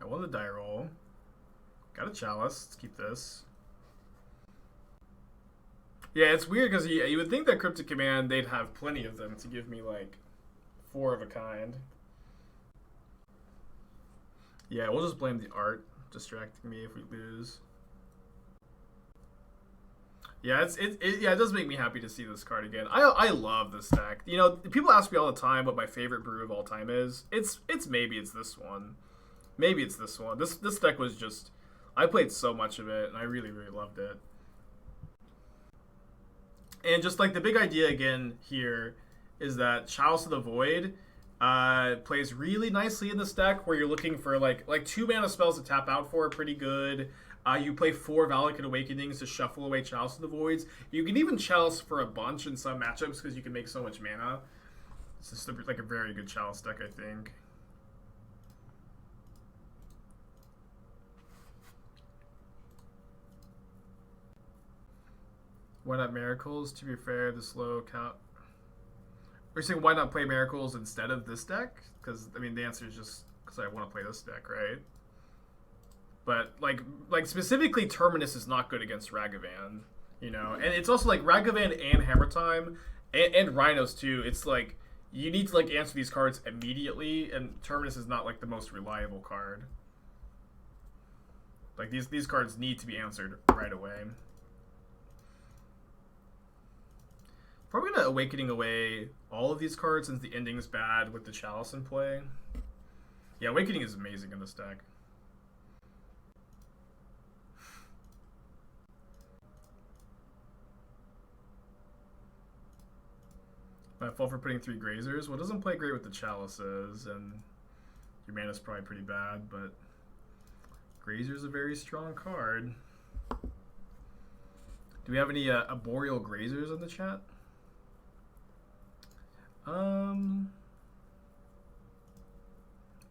I won the die roll. Got a Chalice. Let's keep this. Yeah, it's weird because you would think that Cryptic Command, they'd have plenty of them to give me, like, 4 of a kind. Yeah, we'll just blame the art distracting me if we lose. Yeah, it does make me happy to see this card again. I love this deck. You know, people ask me all the time what my favorite brew of all time is. It's maybe it's this one. Maybe it's this one. This deck was just, I played so much of it and I really loved it. And just like the big idea again here is that Chalice of the Void plays really nicely in this deck where you're looking for like 2 mana spells to tap out for, pretty good. You play 4 Valakut Awakenings to shuffle away Chalice of the Voids. You can even Chalice for a bunch in some matchups because you can make so much mana. It's just like a very good Chalice deck, I think. Why not Miracles? To be fair, the slow count. We're saying why not play Miracles instead of this deck? Because, I mean, the answer is just because I want to play this deck, right? But, like specifically, Terminus is not good against Ragavan, you know? And it's also, like, Ragavan and Hammer Time, and Rhinos, too. It's, like, you need to, like, answer these cards immediately, and Terminus is not, like, the most reliable card. Like, these cards need to be answered right away. Probably going to Awakening away all of these cards since the ending's bad with the Chalice in play. Yeah, Awakening is amazing in this deck. My fault for putting 3 Grazers. Well, it doesn't play great with the Chalices, and your mana's probably pretty bad, but Grazer's a very strong card. Do we have any Arboreal Grazers in the chat?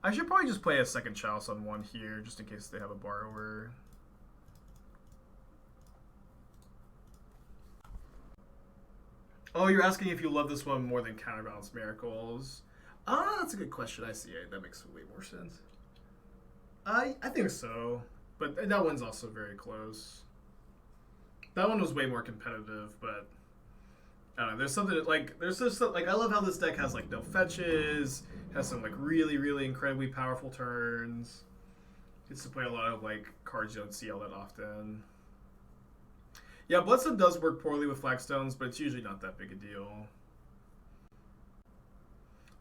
I should probably just play a second Chalice on one here, just in case they have a Borrower. Oh, you're asking if you love this one more than Counterbalance Miracles. That's a good question. I see it. That makes way more sense. I think so. But that one's also very close. That one was way more competitive, but I don't know. There's something like there's just like I love how this deck has like no fetches, has some like really incredibly powerful turns. Gets to play a lot of like cards you don't see all that often. Yeah, Bloodstone does work poorly with Flagstones, but it's usually not that big a deal.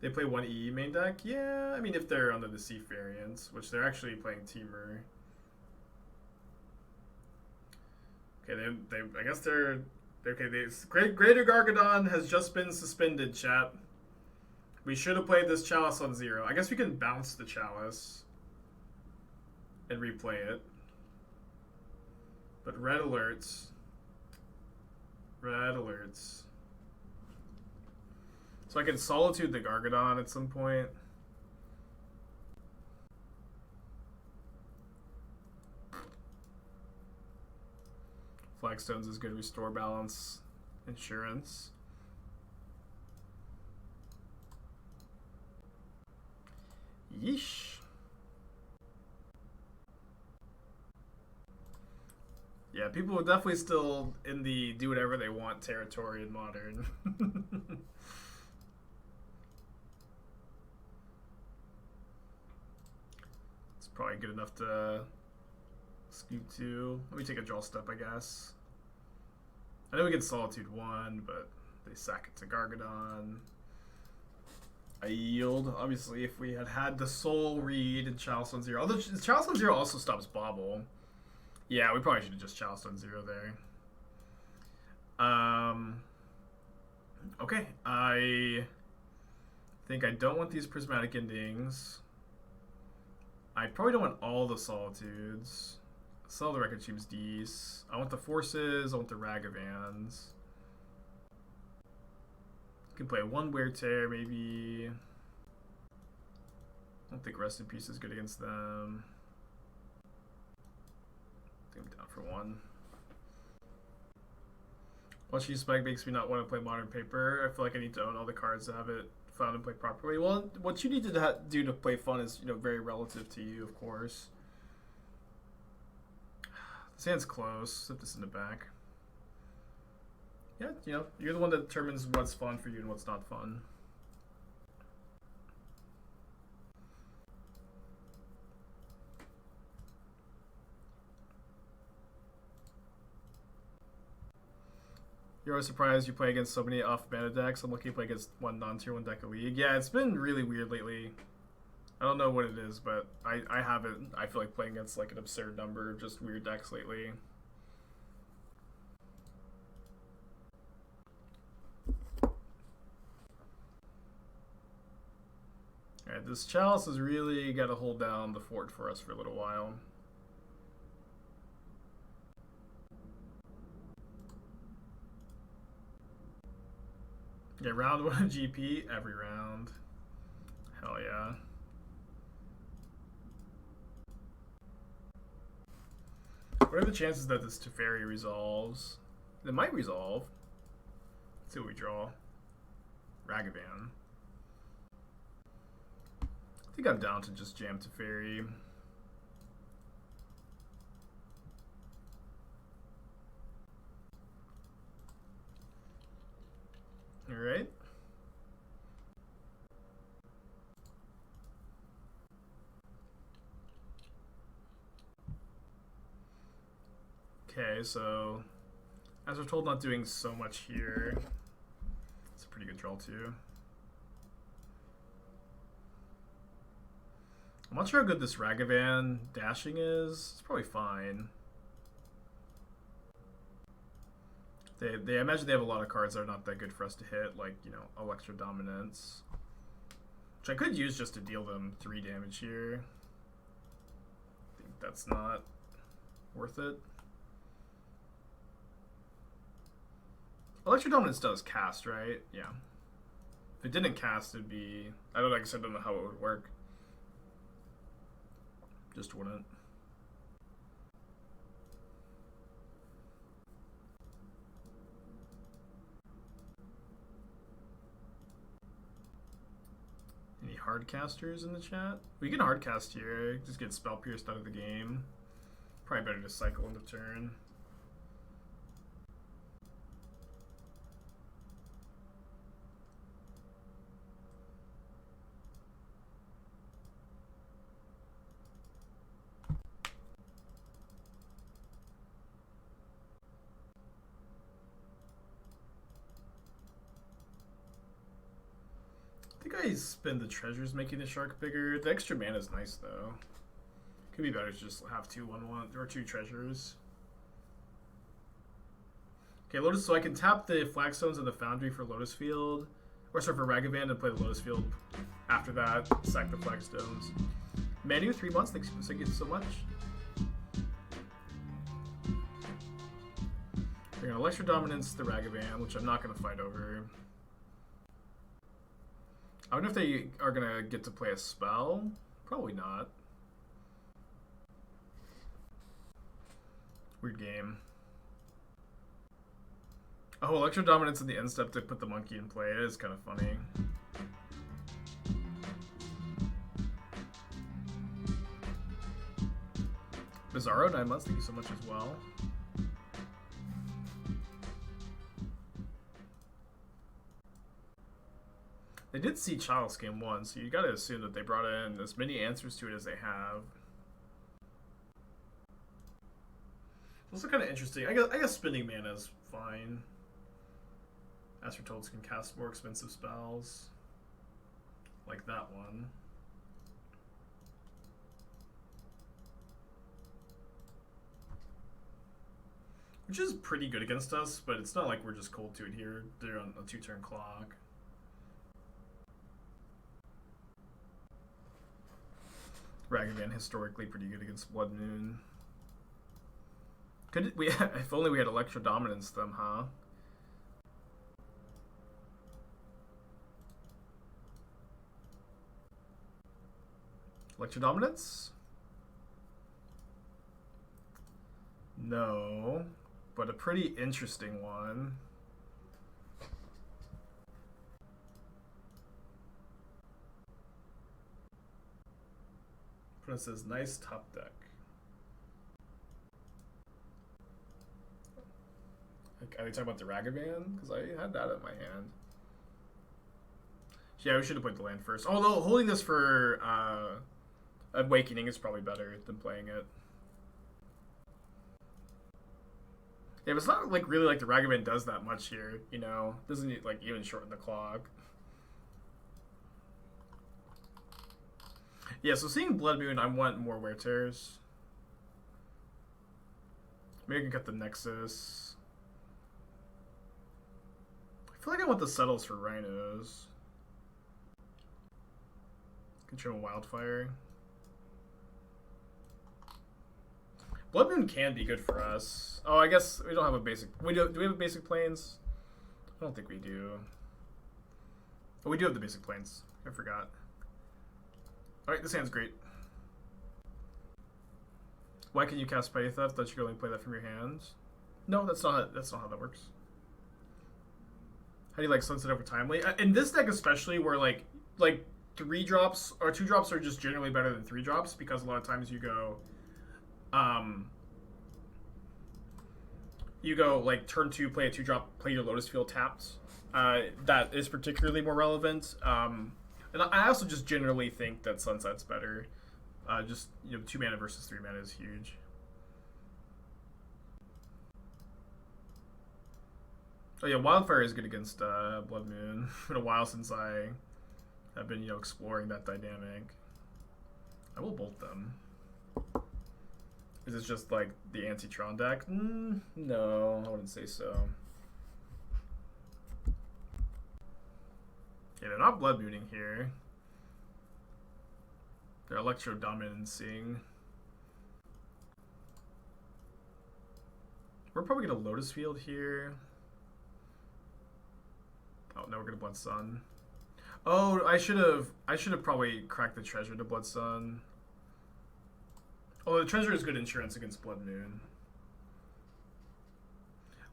They play 1 EE main deck? Yeah, I mean if they're under the Thief variants, which they're actually playing Teamer. Okay, I guess they're okay. Greater Gargadon has just been suspended, chat. We should have played this Chalice on 0. I guess we can bounce the Chalice and replay it. But red alerts. Red alerts. So I can Solitude the Gargadon at some point. Flagstones is good restore balance insurance. Yeesh. Yeah, people are definitely still in the do whatever they want territory in Modern. It's probably good enough to scoop 2. Let me take a draw step, I guess. I know we get Solitude 1, but they sack it to Gargadon. I yield. Obviously, if we had the Soul Read and Chalice on 0. Although Chalice on 0 also stops Bobble. Yeah, we probably should have just Chalice on 0 there. Okay, I think I don't want these Prismatic Endings. I probably don't want all the Solitudes. Settle the Wreckage seems decent. I want the Forces, I want the Ragavans. Can play 1 Wear Tear, maybe. I don't think Rest in Peace is good against them. I think I'm down for 1. Watching Spike makes me not want to play Modern Paper. I feel like I need to own all the cards to have it fun and play properly. Well, what you need to do to play fun is, very relative to you, of course. This hand's close. Set this in the back. Yeah, you're the one that determines what's fun for you and what's not fun. You're always surprised you play against so many off-mana decks. I'm lucky to play against one non-tier 1 deck of League. Yeah, it's been really weird lately. I don't know what it is, but I haven't. I feel like playing against like an absurd number of just weird decks lately. Alright, this Chalice has really got to hold down the fort for us for a little while. Yeah, round 1 GP every round. Hell yeah. What are the chances that this Teferi resolves? It might resolve. Let's see what we draw. Ragavan. I think I'm down to just jam Teferi. Alright. Okay, so as we're told, not doing so much here. It's a pretty good draw too. I'm not sure how good this Ragavan dashing is. It's probably fine. I imagine they have a lot of cards that are not that good for us to hit, like, Electro Dominance. Which I could use just to deal them 3 damage here. I think that's not worth it. Electro Dominance does cast, right? Yeah. If it didn't cast, it'd be... I don't know how it would work. Just wouldn't. Any hardcasters in the chat? We can hardcast here. Just get Spell Pierced out of the game. Probably better to cycle into turn. I spend the treasures making the shark bigger. The extra mana is nice though. Could be better to just have 2/1/1 or 2 treasures. Okay, Lotus. So I can tap the Flagstones of the Foundry for Lotus Field, or sorry, for Ragavan, and play the Lotus Field. After that, sack the Flagstones. Manu, 3 months. Thank you so much. We're gonna Electro Dominance the Ragavan, which I'm not gonna fight over. I wonder if they are going to get to play a spell. Probably not. Weird game. Oh, Electro Dominance in the end step to put the monkey in play. It is kind of funny. Bizarro, 9 months. Thank you so much as well. They did see Chalice game 1, so you gotta assume that they brought in as many answers to it as they have. It's also kind of interesting. I guess spending mana is fine. As we're told, can cast more expensive spells. Like that one. Which is pretty good against us, but it's not like we're just cold to it here. They're on a 2-turn clock. Ragavan historically pretty good against Blood Moon. Could we? If only we had Electro Dominance them, huh? Electro Dominance? No, but a pretty interesting one. It says nice top deck. Are they talking about the Ragavan? Because I had that in my hand. Yeah, we should have played the land first. Although holding this for Awakening is probably better than playing it. Yeah, but it's not like really like the Ragavan does that much here, you know? Doesn't like even shorten the clock. Yeah, so seeing Blood Moon, I want more wear tears. Maybe I can cut the Nexus. I feel like I want the Settles for Rhinos. Control Wildfire. Blood Moon can be good for us. Oh, I guess we don't have a basic. Do we have a basic planes? I don't think we do. Oh, we do have the basic planes. I forgot. All right, this hand's great. Why can you cast Petty Theft? Don't you can only play that from your hands? No, that's not how that works. How do you like Sunset over Timely? In this deck especially, where like 3 drops or 2 drops are just generally better than 3 drops, because a lot of times you go like turn 2, play a 2-drop, play your Lotus Field tapped. That is particularly more relevant. And I also just generally think that Sunset's better. Just, you know, 2 mana versus 3 mana is huge. Oh yeah, Wildfire is good against Blood Moon. It's been a while since I have been, you know, exploring that dynamic. I will bolt them. Is this just like the anti-Tron deck? No, I wouldn't say so. Yeah, they're not Blood Mooning here. They're Electro Dominancing. We're probably gonna Lotus Field here. Oh no, we're gonna Blood Sun. Oh, I should have probably cracked the Treasure to Blood Sun. Oh, the Treasure is good insurance against Blood Moon.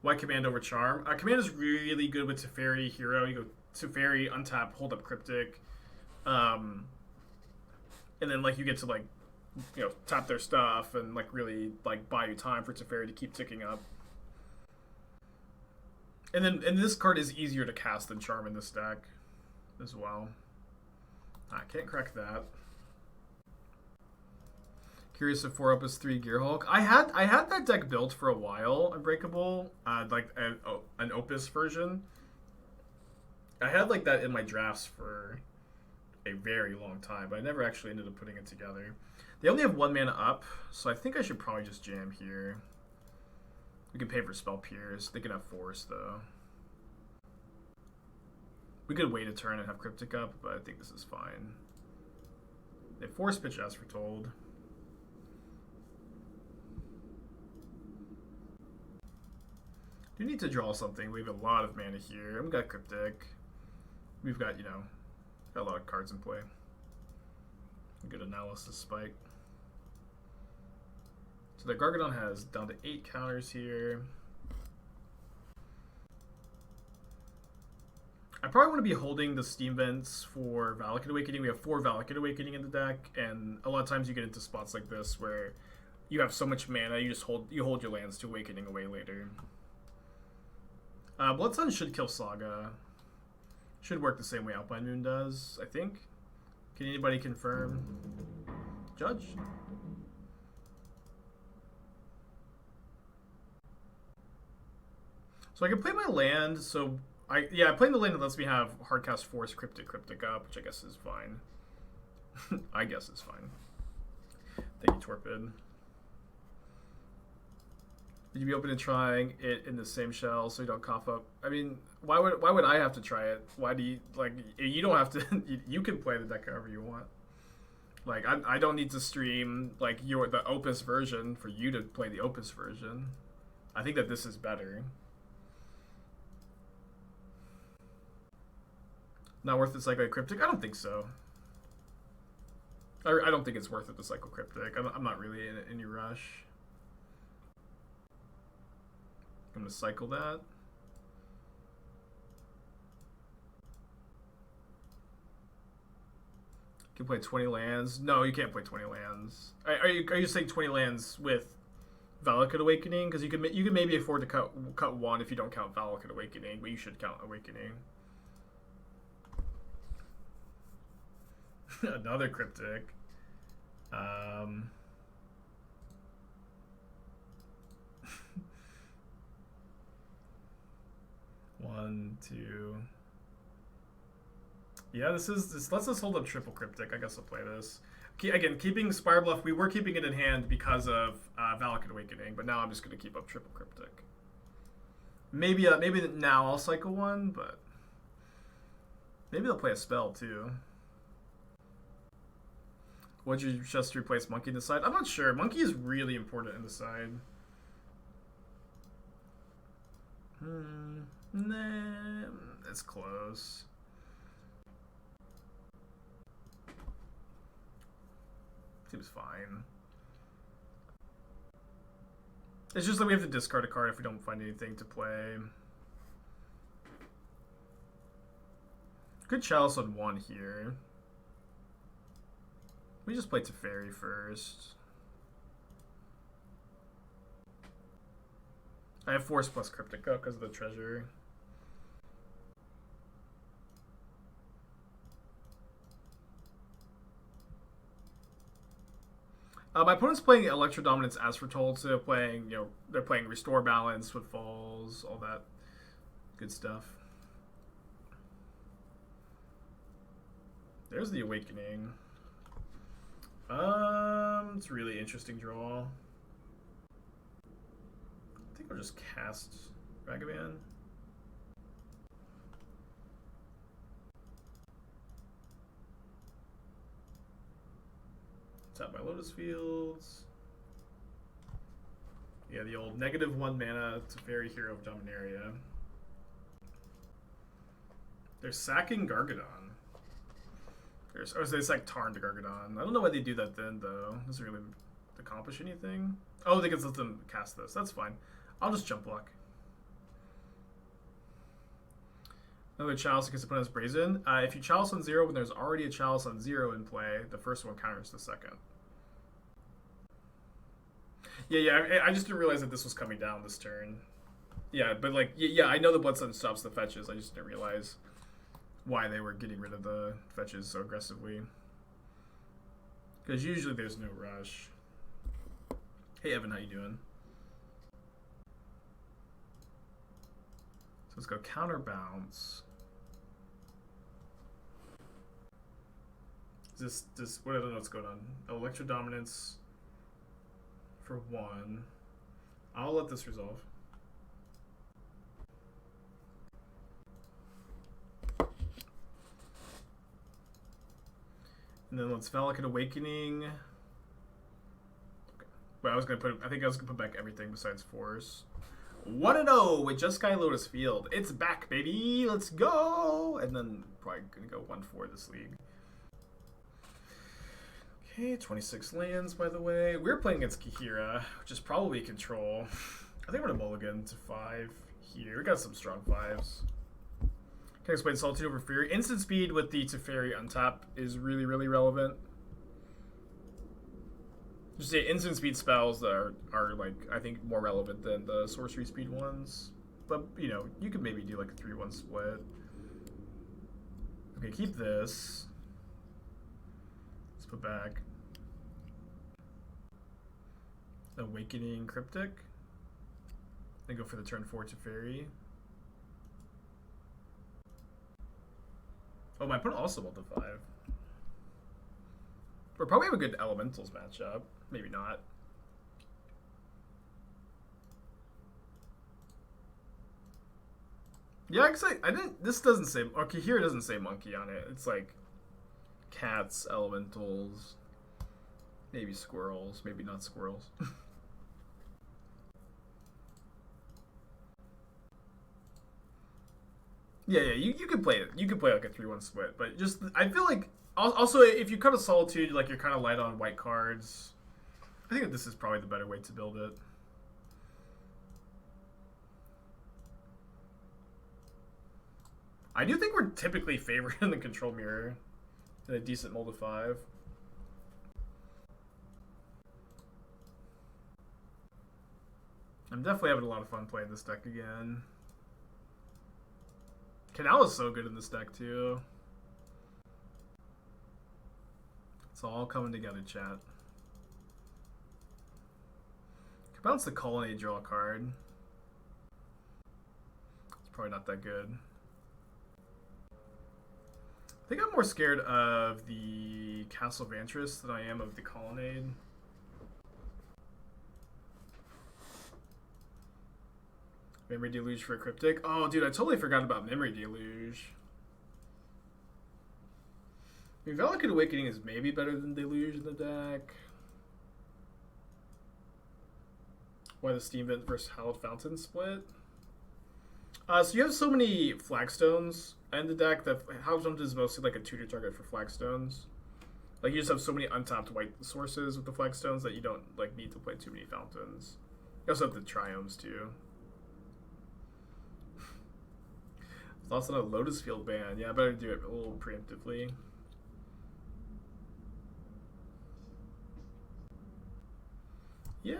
Why Command over Charm? Command is really good with Teferi Hero. You go Teferi, untap, hold up Cryptic. And then like you get to like, you know, tap their stuff and like really like buy you time for Teferi to keep ticking up. And this card is easier to cast than Charm in this deck as well. I can't crack that. Curious if 4 Opus 3 Gearhulk. I had that deck built for a while, Unbreakable, like an Opus version. I had like that in my drafts for a very long time, but I never actually ended up putting it together. They only have 1 mana up, so I think I should probably just jam here. We can pay for Spell Pierce. They can have Force though. We could wait a turn and have Cryptic up, but I think this is fine. They Force pitch as foretold. Do need to draw something. We have a lot of mana here. We've got Cryptic. We've got, you know, got a lot of cards in play. Good analysis spike. So the Gargadon has down to 8 counters here. I probably want to be holding the Steam Vents for Valakut Awakening. We have 4 Valakut Awakening in the deck, and a lot of times you get into spots like this where you have so much mana, you just hold your lands to Awakening away later. Blood Sun should kill Saga. Should work the same way Alpine Moon does, I think. Can anybody confirm? Judge? So I can play my land, so playing the land that lets me have Hardcast Force Cryptic up, which I guess is fine. I guess it's fine. Thank you, Torpid. Would you be open to trying it in the same shell so you don't cough up? I mean, why would I have to try it? Why do you, like, you don't have to, you can play the deck however you want. Like, I don't need to stream, like, the Opus version for you to play the Opus version. I think that this is better. Not worth the Cycle Cryptic? I don't think so. I don't think it's worth it to Cycle Cryptic. I'm not really in any rush. I'm going to cycle that. You can play 20 lands. No, you can't play 20 lands. Are you saying 20 lands with Valakut Awakening? Because you can maybe afford to cut one if you don't count Valakut Awakening, but you should count Awakening. Another Cryptic. One, two. Yeah, this lets us hold up triple Cryptic. I guess I'll play this. Again, keeping Spirebluff, we were keeping it in hand because of Valakut Awakening, but now I'm just going to keep up triple Cryptic. Maybe now I'll cycle one, but maybe they'll play a spell too. Would you just replace Monkey in the side? I'm not sure. Monkey is really important in the side. Nah, it's close. Seems fine. It's just that we have to discard a card if we don't find anything to play. Good Chalice on one here. We just play Teferi first. I have Force plus Cryptic up because of the treasure. My opponent's playing Electro Dominance as foretold, so they're playing Restore Balance, Footfalls, all that good stuff. There's the Awakening. It's a really interesting draw. I think I'll just cast Ragavan. Tap my Lotus Fields. Yeah, the old -1 mana Teferi Hero of Dominaria. They're sacking Gargadon. Or they sack Tarn to Gargadon. I don't know why they do that then, though. Doesn't really accomplish anything. Oh, they can let them cast this. That's fine. I'll just jump block. Another Chalice against opponent's Brazen. If you Chalice on 0 when there's already a Chalice on 0 in play, the first one counters the second. Yeah, I just didn't realize that this was coming down this turn. Yeah, but like, yeah, I know the Bloodstone stops the fetches. I just didn't realize why they were getting rid of the fetches so aggressively. Because usually there's no rush. Hey Evan, how you doing? So let's go counterbounce. This what I don't know what's going on. Electro Dominance for 1. I'll let this resolve. And then let's Valakut Awakening. Okay. But I think I was gonna put back everything besides Force. 1-0 with Jeskai Lotus Field. It's back, baby. Let's go. And then probably gonna go 1-4 this league. Okay, 26 lands, by the way. We're playing against Kihira, which is probably control. I think we're gonna mulligan to 5 here. We got some strong 5s. Can I explain Solitude over Fury? Instant speed with the Teferi untap is really, really relevant. Just say instant speed spells that are like, I think, more relevant than the sorcery speed ones. But, you could maybe do like a 3-1 split. Okay, keep this. Let's put back Awakening Cryptic. Then go for the turn 4 Teferi. Oh, my opponent also rolled a 5. We'll probably have a good Elementals matchup. Maybe not. Yeah, I didn't. This doesn't say. Okay, here it doesn't say monkey on it. It's like cats, elementals, maybe squirrels, maybe not squirrels. Yeah, you can play it. You can play like a 3-1 split, but just I feel like also if you cut a Solitude, like you're kind of light on white cards. I think that this is probably the better way to build it. I do think we're typically favored in the control mirror and a decent mold of 5. I'm definitely having a lot of fun playing this deck again. Canal is so good in this deck too. It's all coming together, chat. Could bounce the Colonnade, draw a card. It's probably not that good. I think I'm more scared of the Castle Vantress than I am of the Colonnade. Memory Deluge for a Cryptic. Oh, dude, I totally forgot about Memory Deluge. I mean, Valakut Awakening is maybe better than Deluge in the deck. Why the Steam Vent versus Hallowed Fountain split? So you have so many Flagstones in the deck that Hallowed Fountain is mostly like a tutor target for Flagstones. Like, you just have so many untapped white sources with the Flagstones that you don't like need to play too many Fountains. You also have the Triomes too. Thoughts on a Lotus Field ban? Yeah, I better do it a little preemptively. Yeah,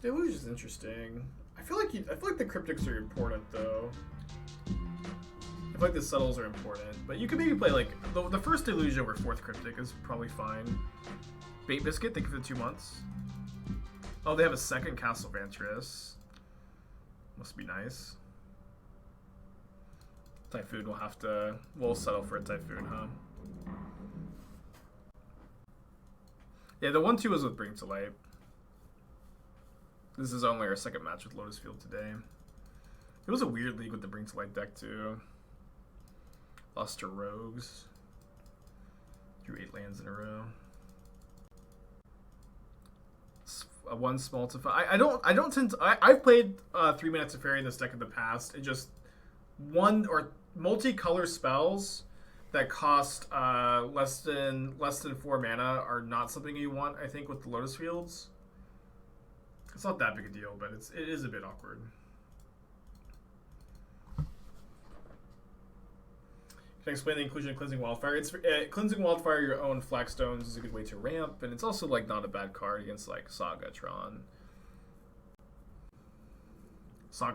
Deluge is interesting. I feel like the Cryptics are important though. I feel like the Settles are important, but you could maybe play like the first Deluge over 4th Cryptic is probably fine. Bait Biscuit, thank you for the 2 months. Oh, they have a second Castle Vantress. Must be nice. Typhoon we'll settle for a Typhoon, huh? Yeah, the 1-2 was with Bring to Light. This is only our second match with Lotus Field today. It was a weird league with the Bring to Light deck too. Lost to Rogues. Drew 8 lands in a row. One small to 5. I don't tend to. I've played 3-mana Teferi in this deck in the past. It just one or multicolor spells that cost less than 4 mana are not something you want. I think with the Lotus Fields, it's not that big a deal, but it is a bit awkward. Can I explain the inclusion of Cleansing Wildfire? It's Cleansing Wildfire, your own Flagstones, is a good way to ramp, and it's also like not a bad card against like Sagatron. So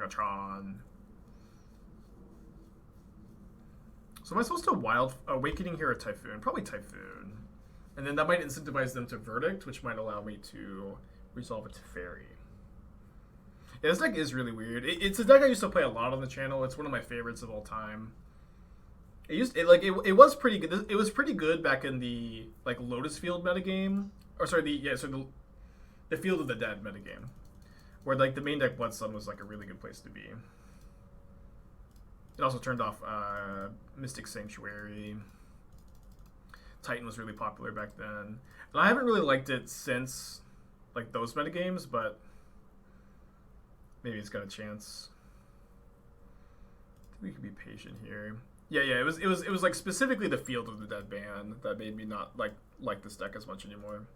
am I supposed to Wild Awakening here or Typhoon? Probably Typhoon. And then that might incentivize them to Verdict, which might allow me to resolve a Teferi. Yeah, this deck is really weird. It's a deck I used to play a lot on the channel. It's one of my favorites of all time. It was pretty good. It was pretty good back in the like Lotus Field metagame, or sorry, the Field of the Dead metagame, where like the main deck Blood Sun was like a really good place to be. It also turned off Mystic Sanctuary. Titan was really popular back then, and I haven't really liked it since like those metagames, but maybe it's got a chance. I think we can be patient here. Yeah, it was like specifically the Field of the Dead ban that made me not like this deck as much anymore.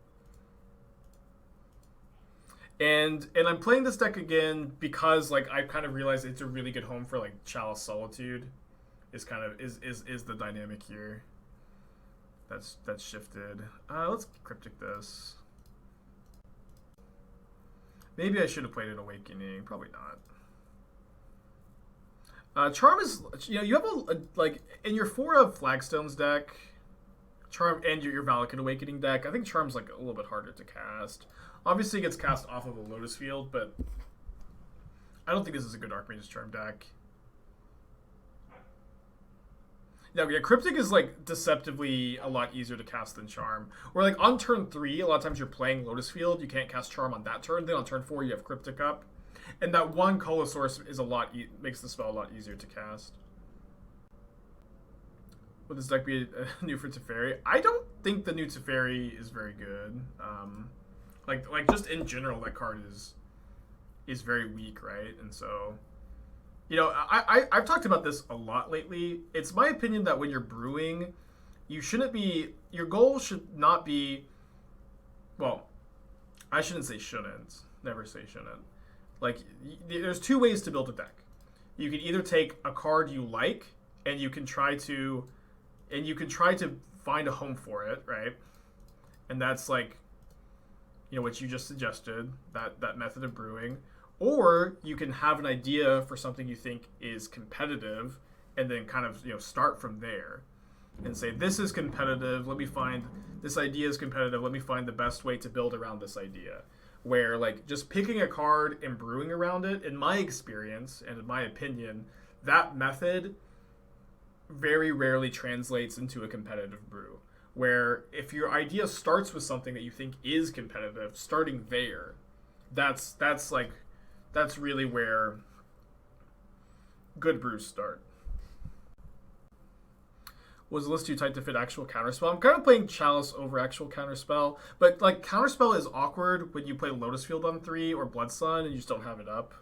And I'm playing this deck again because like I kind of realized it's a really good home for like Chalice Solitude. Is the dynamic here. That's shifted. Let's Cryptic this. Maybe I should have played an Awakening. Probably not. Charm is, you have a like in your 4 of Flagstones deck, Charm, and your Valakut Awakening deck. I think Charm's like a little bit harder to cast. Obviously, it gets cast off of a Lotus Field, but I don't think this is a good Archmage's Charm deck. Yeah, Cryptic is like deceptively a lot easier to cast than Charm. Where like on turn 3, a lot of times you're playing Lotus Field, you can't cast Charm on that turn. Then on turn 4, you have Cryptic up. And that one color source is makes the spell a lot easier to cast. Would this deck be new for Teferi? I don't think the new Teferi is very good. Like just in general, that card is very weak, right? And so, I've talked about this a lot lately. It's my opinion that when you're brewing, your goal should not be, well, I shouldn't say shouldn't. Never say shouldn't. Like, there's 2 ways to build a deck. You can either take a card you like, and you can try to find a home for it, right? And that's like, what you just suggested, that method of brewing. Or you can have an idea for something you think is competitive and then kind of, start from there and say, this is competitive. This idea is competitive. Let me find the best way to build around this idea. Where, like, just picking a card and brewing around it, in my experience and in my opinion, that method very rarely translates into a competitive brew. Where if your idea starts with something that you think is competitive, starting there, that's really where good brews start. Was the list too tight to fit actual counterspell? I'm kind of playing Chalice over actual counterspell, but like counterspell is awkward when you play Lotus Field on 3 or Blood Sun and you just don't have it up.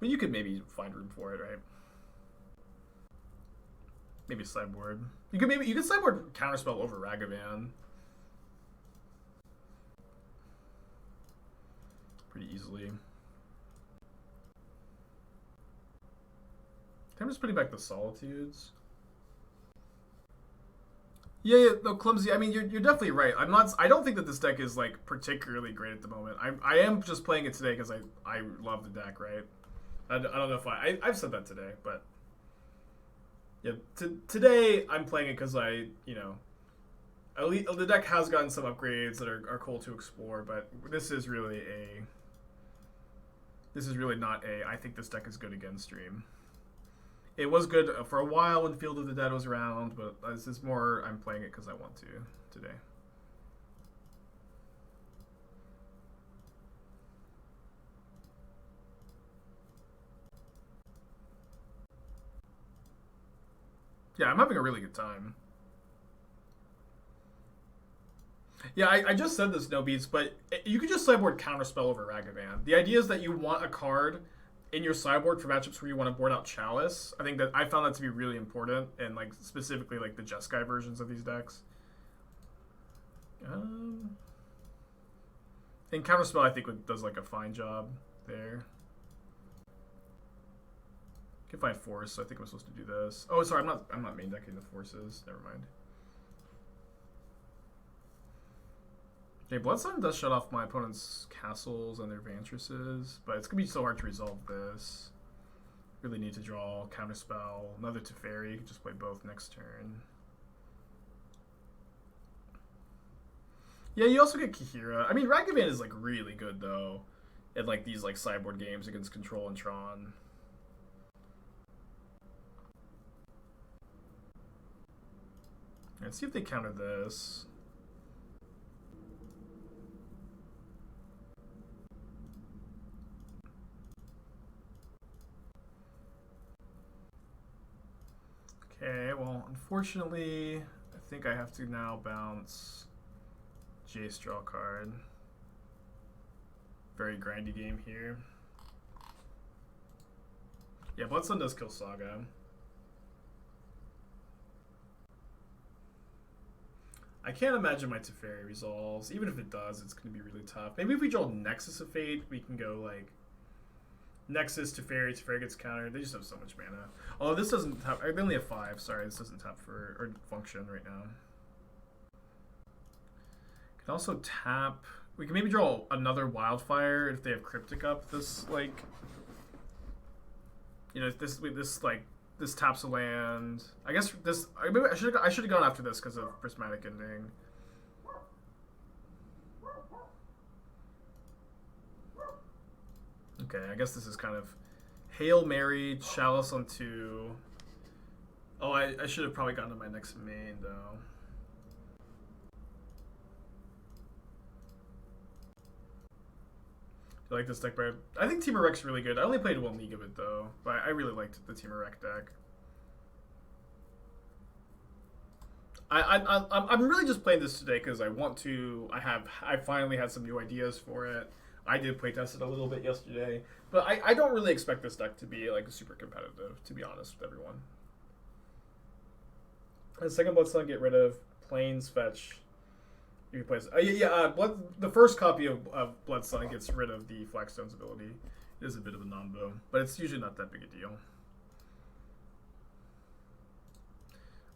But you could maybe find room for it, right? Maybe sideboard. You could sideboard counterspell over Ragavan pretty easily. I'm just putting back the Solitudes. Yeah, no, Clumsy. I mean, you're definitely right. I don't think that this deck is like particularly great at the moment. I am just playing it today because I love the deck, right? I don't know if I've said that today, but yeah, today I'm playing it because the deck has gotten some upgrades that are cool to explore, but this is really not I think this deck is good against stream. It was good for a while when Field of the Dead was around, but this is more I'm playing it because I want to today. Yeah, I'm having a really good time. Yeah, I just said this, No Beats, but you could just sideboard Counterspell over Ragavan. The idea is that you want a card in your sideboard for matchups where you want to board out Chalice. I think that I found that to be really important, and like specifically like the Jeskai versions of these decks. And Counterspell I think does like a fine job there. Can find Force, so I think I'm supposed to do this. Oh, sorry, I'm not main decking the Forces. Never mind. Okay, Bloodsun does shut off my opponent's castles and their Vantresses, but it's gonna be so hard to resolve this. Really need to draw Counterspell, another Teferi. You can just play both next turn. Yeah, you also get Kahira. I mean, Ragavan is like really good though, in like these like sideboard games against Control and Tron. Let's see if they counter this. Okay, well, unfortunately, I think I have to now bounce Jace draw card. Very grindy game here. Yeah, Bloodsun does kill Saga. I can't imagine my Teferi resolves. Even if it does, it's going to be really tough. Maybe if we draw Nexus of Fate, we can go like Nexus, Teferi gets countered. They just have so much mana. Oh, this doesn't tap. I only have 5. Sorry, this doesn't tap for or function right now. Can also tap. We can maybe draw another Wildfire if they have Cryptic up. This like, this taps a land. I guess this. Maybe I should have gone after this because of Prismatic Ending. Okay, I guess this is kind of Hail Mary, Chalice on 2. Oh, I should have probably gone to my next main though. I like this deck, but I think Team Rek's really good. I only played 1 league of it though, but I really liked the Team Rek deck. I'm really just playing this today because I want to. I finally had some new ideas for it. I did playtest it a little bit yesterday, but I don't really expect this deck to be like super competitive, to be honest with everyone. The second Bloodsun, get rid of Plains Fetch. You can play the first copy of Bloodsun gets rid of the Flagstones ability. It is a bit of a non-bow, but it's usually not that big a deal.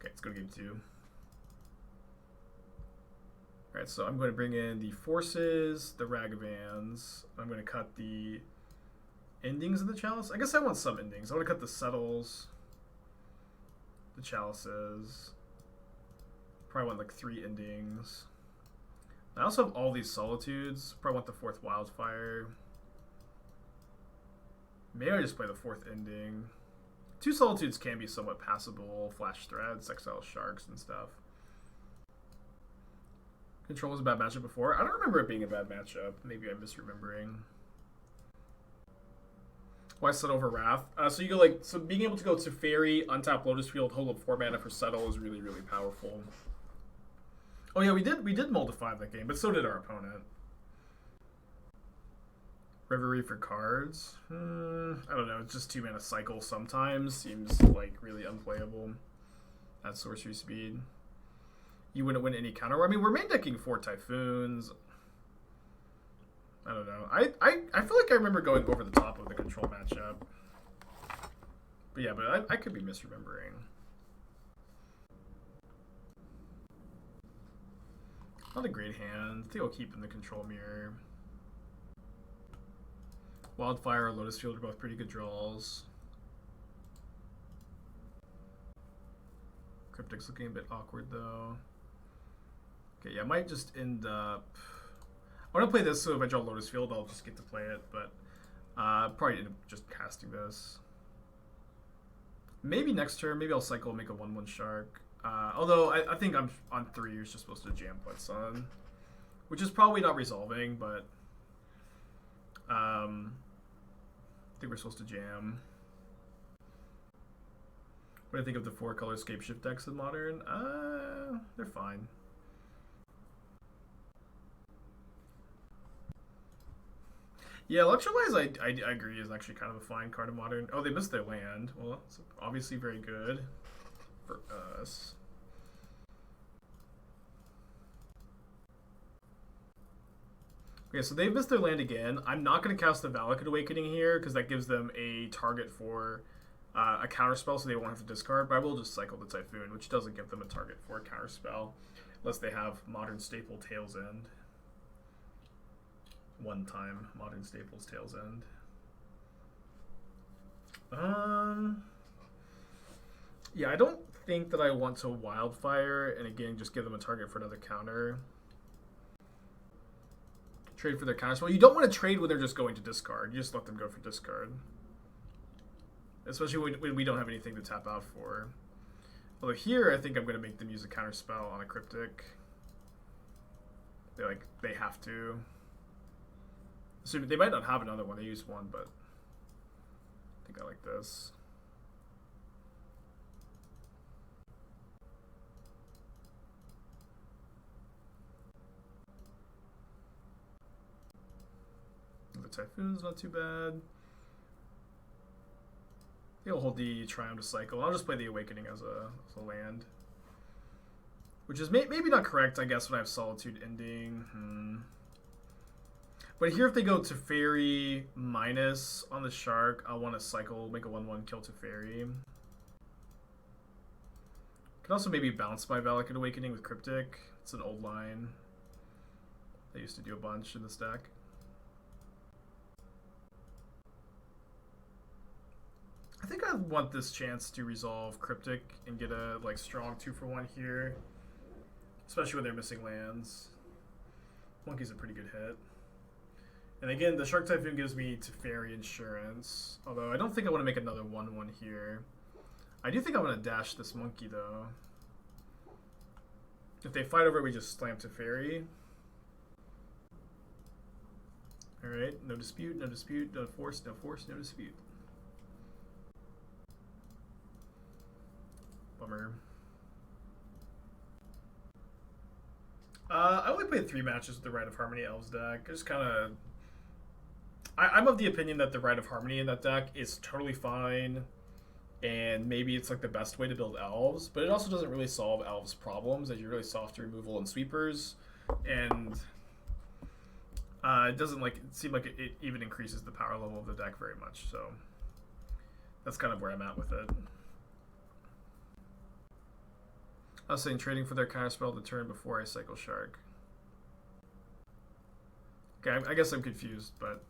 Okay, let's go to game 2. Alright, so I'm going to bring in the Forces, the Ragavans. I'm going to cut the endings of the Chalice. I guess I want some endings. I want to cut the Settles, the Chalices. Probably want like 3 endings. I also have all these Solitudes. Probably want the 4th Wildfire. Maybe I just play the 4th ending. 2 Solitudes can be somewhat passable. Flash Threads, Exile Sharks, and stuff. Control was a bad matchup before. I don't remember it being a bad matchup. Maybe I'm misremembering. Why Settle over Wrath? So you go like, so being able to go to Teferi, untap Lotus Field, hold up 4 mana for Settle is really, really powerful. Oh yeah, we did mull to 5 that game, but so did our opponent. Reverie for cards. I don't know. It's just 2 mana cycle sometimes. Seems like really unplayable at sorcery speed. You wouldn't win any counter. I mean, we're main decking 4 Typhoons. I don't know. I feel like I remember going over the top of the control matchup. But yeah, but I could be misremembering. Not a great hand. I think I'll keep in the control mirror. Wildfire or Lotus Field are both pretty good draws. Cryptic's looking a bit awkward though. Okay, yeah, I might just end up... I want to play this so if I draw Lotus Field, I'll just get to play it, but probably end up just casting this. Maybe next turn, maybe I'll cycle and make a 1/1 Shark. Although I think I'm on 3, you're just supposed to jam Sun, which is probably not resolving, but I think we're supposed to jam. What do I think of the 4-color Scapeshift decks in Modern? They're fine. Yeah, Electrolyze, I agree, is actually kind of a fine card in Modern. Oh, they missed their land. Well, it's obviously very good for us. Okay, so they've missed their land again. I'm not going to cast the Valakut Awakening here, because that gives them a target for a counterspell, so they won't have to discard, but I will just cycle the Typhoon, which doesn't give them a target for a counterspell, unless they have Modern Staple Tail's End. One time Modern Staples Tail's End. Yeah, I don't think that I want to Wildfire and again just give them a target for another counter. Trade for their counterspell. You don't want to trade when they're just going to discard. You just let them go for discard. Especially when we don't have anything to tap out for. Although here I think I'm going to make them use a counterspell on a Cryptic. They have to. So they might not have another one. They use one, but I think I like this. The Typhoon's not too bad. He'll hold the Triome to cycle. I'll just play the Awakening as a land. Which is maybe not correct, I guess, when I have Solitude ending. But here, if they go Teferi minus on the Shark, I'll want to cycle, make a 1/1, kill Teferi. Can also maybe bounce my Valakut Awakening with Cryptic. It's an old line. They used to do a bunch in this deck. I think I want this chance to resolve Cryptic and get a strong 2-for-1 here. Especially when they're missing lands. Monkey's a pretty good hit. And again, the Shark Typhoon gives me Teferi insurance. Although I don't think I want to make another 1/1 here. I do think I want to dash this monkey though. If they fight over it, we just slam Teferi. Alright, no dispute, no dispute, no force, no force, no dispute. Bummer. I only played 3 matches with the Rite of Harmony Elves deck. I just kind of... I'm of the opinion that the Rite of Harmony in that deck is totally fine, and maybe it's the best way to build Elves, but it also doesn't really solve Elves' problems, as you're really soft removal and sweepers, and it doesn't seem like it even increases the power level of the deck very much, so that's kind of where I'm at with it. I was saying trading for their counterspell the turn before I cycle Shark. Okay, I guess I'm confused, but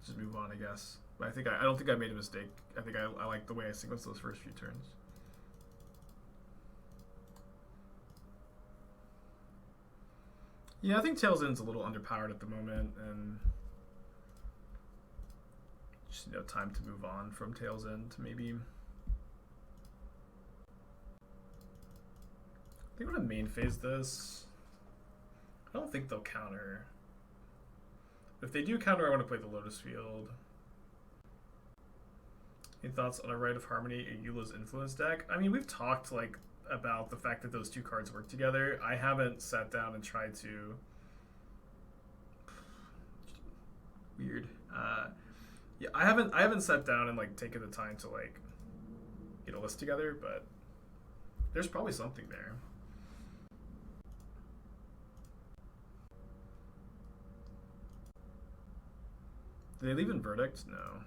just move on, I guess. But I don't think I made a mistake. I think I like the way I sequenced those first few turns. Yeah, I think Tails End's a little underpowered at the moment, and just time to move on from Tails End to maybe. I think I'm gonna main phase this. I don't think they'll counter. If they do counter, I want to play the Lotus Field. Any thoughts on a Rite of Harmony and Eula's Influence deck? I mean, we've talked like about the fact that those two cards work together. I haven't sat down and tried to. Weird. Yeah, I haven't sat down and like taken the time to like get a list together, but there's probably something there. Did they leave in Verdict? No.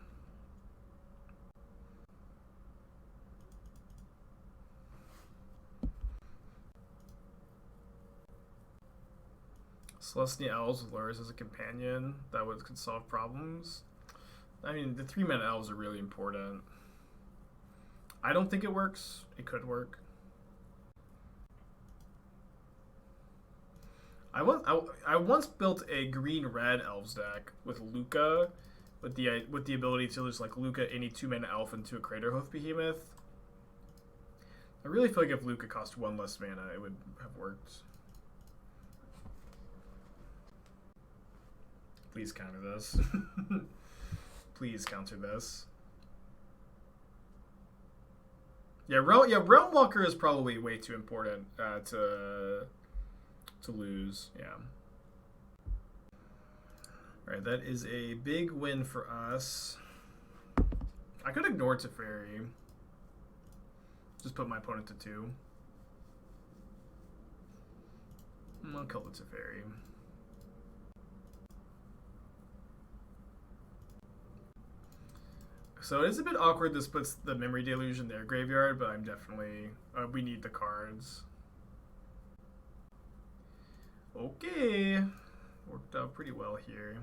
Celestia Elves with Lures as a companion that could solve problems. I mean, the 3-mana elves are really important. I don't think it works. It could work. I once built a green-red elves deck with Luca, with the ability to just like Luca any 2-mana elf into a Craterhoof Behemoth. I really feel like if Luca cost 1 less mana, it would have worked. Please counter this. Please counter this. Yeah, Realm Walker is probably way too important to lose. Yeah. All right, that is a big win for us. I could ignore Teferi. Just put my opponent to 2. I'll kill the Teferi. So it is a bit awkward. This puts the Memory Deluge in their graveyard, but I'm definitely... we need the cards. Okay. Worked out pretty well here.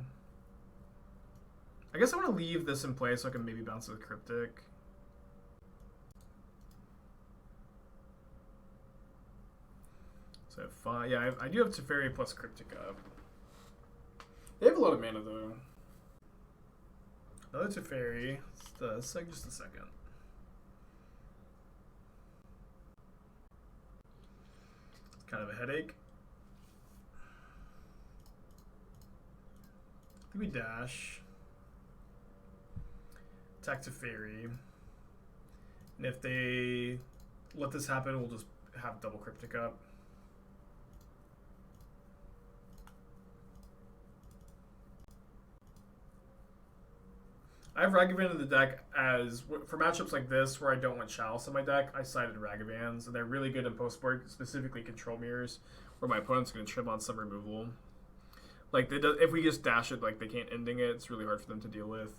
I guess I want to leave this in play so I can maybe bounce with Cryptic. So I have 5. Yeah, I do have Teferi plus Cryptic up. They have a lot of mana, though. Another Teferi. Just a second. It's kind of a headache. I think we dash. Attack Teferi. And if they let this happen, we'll just have double Cryptic up. I have Ragavan in the deck as, for matchups like this where I don't want Chalice in my deck, I sided Ragavans, and they're really good in postboard, specifically Control Mirrors, where my opponent's going to trim on some removal. Like, if we just dash it, like, they can't ending it, it's really hard for them to deal with.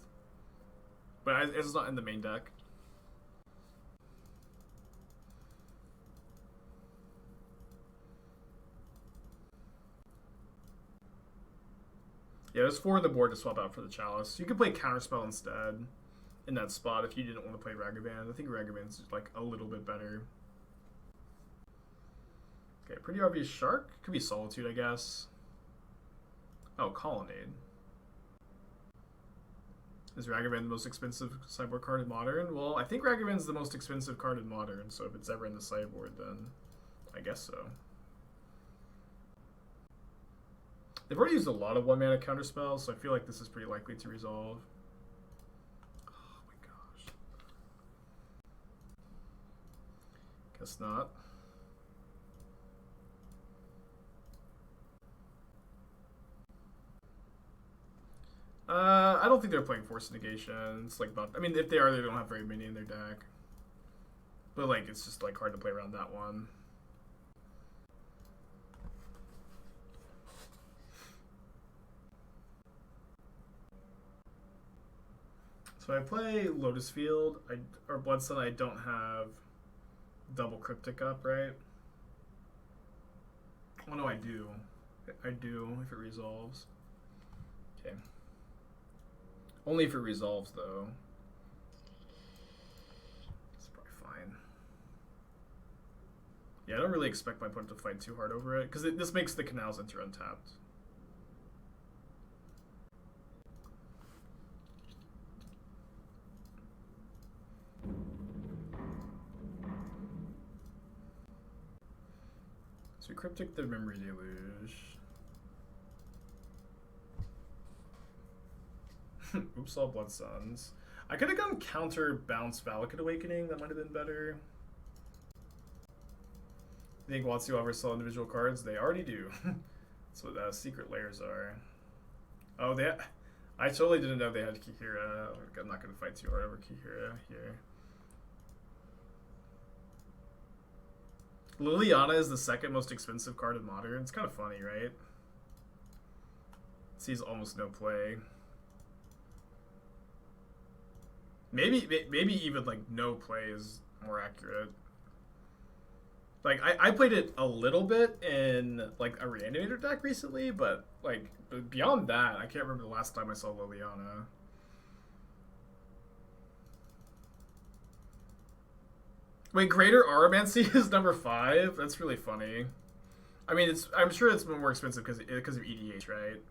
But it's not in the main deck. Yeah, there's 4 on the board to swap out for the Chalice. You could play Counterspell instead in that spot if you didn't want to play Ragavan. I think Ragavan's like a little bit better. Okay, pretty obvious Shark. Could be Solitude, I guess. Oh, Colonnade. Is Ragavan the most expensive sideboard card in Modern? Well, I think Ragavan's the most expensive card in Modern, so if it's ever in the sideboard, then I guess so. They've already used a lot of 1-mana counterspells, so I feel like this is pretty likely to resolve. Oh my gosh. Guess not. I don't think they're playing Force of Negation. It's like not. I mean, if they are, they don't have very many in their deck. But like, it's just like hard to play around that one. So I play Lotus Field or Bloodstone. I don't have double Cryptic up, right? Oh no, I do. I do if it resolves. Okay. Only if it resolves, though. It's probably fine. Yeah, I don't really expect my opponent to fight too hard over it, because this makes the canals enter untapped. So we Cryptic the Memory Deluge. Oops, all Blood Suns. I could have gone counter bounce Valakut Awakening. That might have been better. I think Watsu will ever sell individual cards. They already do. That's what secret layers are. Oh, I totally didn't know they had Kihira. I'm not going to fight too hard over Kihira here. Liliana is the second most expensive card in Modern. It's kind of funny, right? Sees almost no play. Maybe even like no play is more accurate. Like I played it a little bit in like a Reanimator deck recently, but like beyond that, I can't remember the last time I saw Liliana. Wait, Greater Aromancy is number 5? That's really funny. I mean, I'm sure it's more expensive because of EDH, right?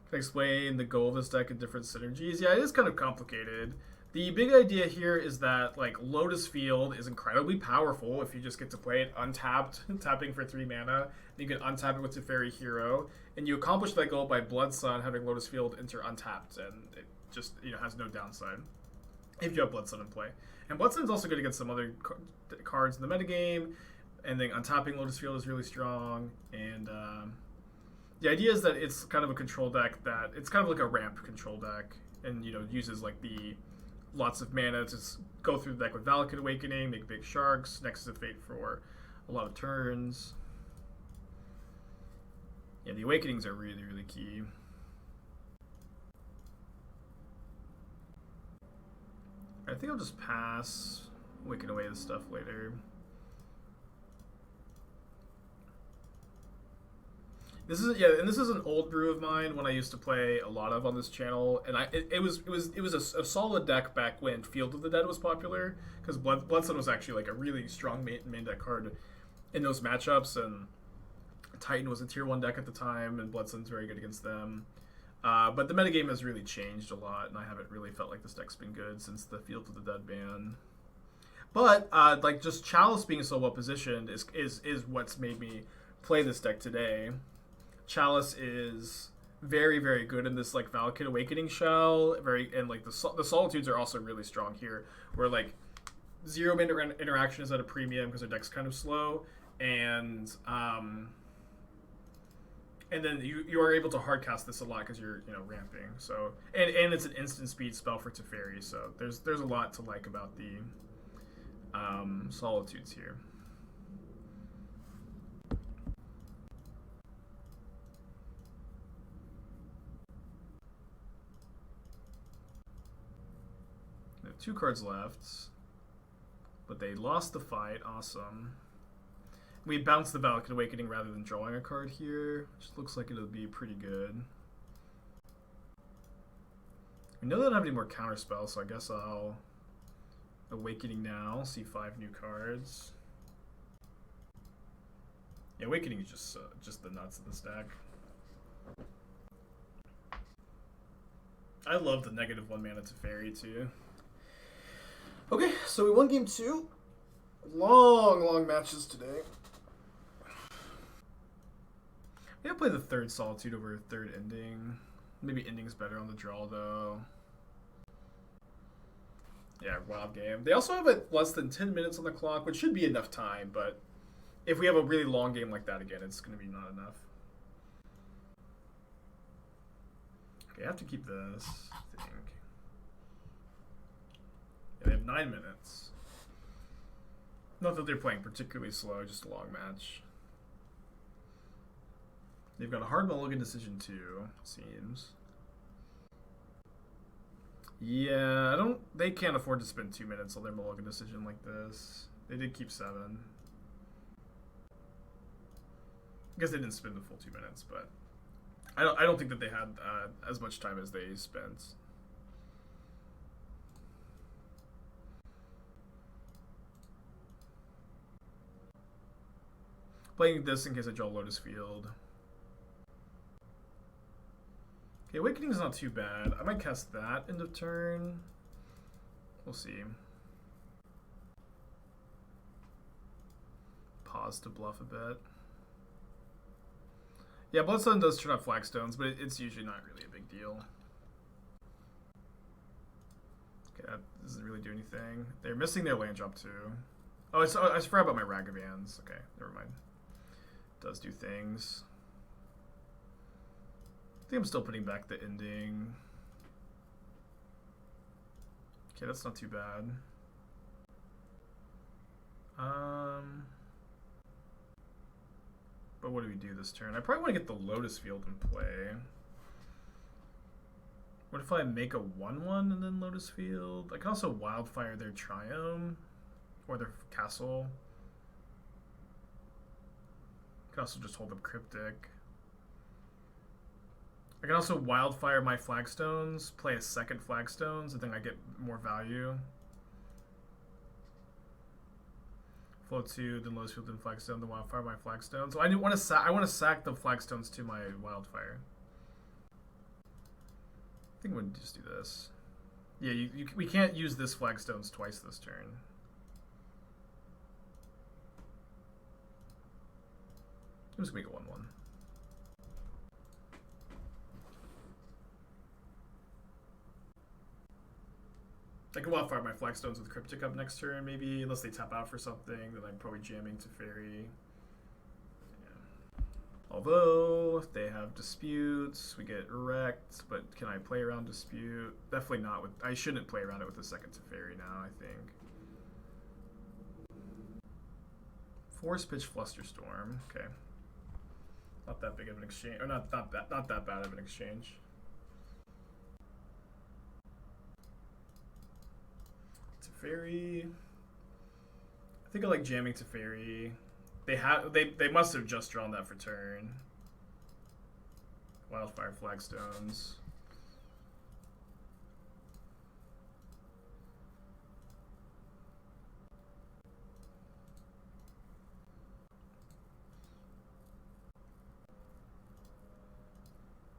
Can I explain the goal of this deck and different synergies? Yeah, it is kind of complicated. The big idea here is that like Lotus Field is incredibly powerful if you just get to play it untapped, tapping for 3 mana. You can untap it with Teferi Hero, and you accomplish that goal by Blood Sun having Lotus Field enter untapped, and it just has no downside if you have Blood Sun in play. And Blood Sun is also good against some other cards in the metagame, and then untapping Lotus Field is really strong. And the idea is that it's kind of a control deck it's kind of like a ramp control deck, and uses like the lots of mana to go through the deck with Valakut Awakening, make big sharks, Nexus of Fate for a lot of turns. Yeah, the Awakenings are really, really key. I think I'll just pass, wick away the stuff later. This is an old brew of mine, one I used to play a lot of on this channel, and it was a solid deck back when Field of the Dead was popular, because Blood Sun was actually like a really strong main deck card in those matchups, and Titan was a tier 1 deck at the time, and Blood Sun's very good against them. But the metagame has really changed a lot, and I haven't really felt like this deck's been good since the Field of the Dead ban. But like just Chalice being so well positioned is what's made me play this deck today. Chalice is very, very good in this like Valakut Awakening shell, and like the Solitudes are also really strong here, where like 0 mana interaction is at a premium because their deck's kind of slow, and then you are able to hardcast this a lot because you're ramping. So and it's an instant speed spell for Teferi, so there's a lot to like about the Solitudes here. They have 2 cards left, but they lost the fight. Awesome. We bounced the Valakut Awakening rather than drawing a card here, which looks like it'll be pretty good. We know they don't have any more counter spells, so I guess I'll Awakening now. See 5 new cards. Yeah, Awakening is just the nuts of this deck. I love the -1 mana Teferi too. Okay, so we won game 2. Long matches today. Maybe I'll play the 3rd Solitude over 3rd Ending. Maybe Ending's better on the draw, though. Yeah, wild game. They also have less than 10 minutes on the clock, which should be enough time, but if we have a really long game like that again, it's going to be not enough. Okay, I have to keep this, I think. Yeah, they have 9 minutes. Not that they're playing particularly slow, just a long match. They've got a hard mulligan decision too, seems. Yeah, I don't. They can't afford to spend 2 minutes on their mulligan decision like this. They did keep 7. I guess they didn't spend the full 2 minutes, but I don't think that they had as much time as they spent. Playing this in case I draw Lotus Field. Okay, Awakening is not too bad. I might cast that end of turn. We'll see. Pause to bluff a bit. Yeah, Bloodstone does turn out Flagstones, but it's usually not really a big deal. Okay, that doesn't really do anything. They're missing their land drop too. Oh, I forgot about my Ragavans. Okay, never mind. Does do things. I think I'm still putting back the ending. Okay, that's not too bad. But what do we do this turn? I probably want to get the Lotus Field in play. What if I make a 1/1 and then Lotus Field? I can also Wildfire their Triome or their castle. I can also just hold up Cryptic. I can also Wildfire my Flagstones, play a second Flagstones, and then I get more value. Float 2, then Lotus Field, then Flagstone, then Wildfire my Flagstone. So I want to sack the Flagstones to my Wildfire. I think we'll just do this. Yeah, we can't use this Flagstones twice this turn. I'm just gonna make it 1/1. I can Wildfire my Flagstones with Cryptic up next turn, maybe, unless they tap out for something, then I'm probably jamming Teferi. Yeah. Although, if they have disputes, we get wrecked, but can I play around dispute? Definitely not with, I shouldn't play around it with the second Teferi now, I think. Force Pitch Flusterstorm, okay. Not that big of an exchange, or not that bad of an exchange. Teferi. I think I like jamming Teferi. They must have just drawn that for turn. Wildfire Flagstones.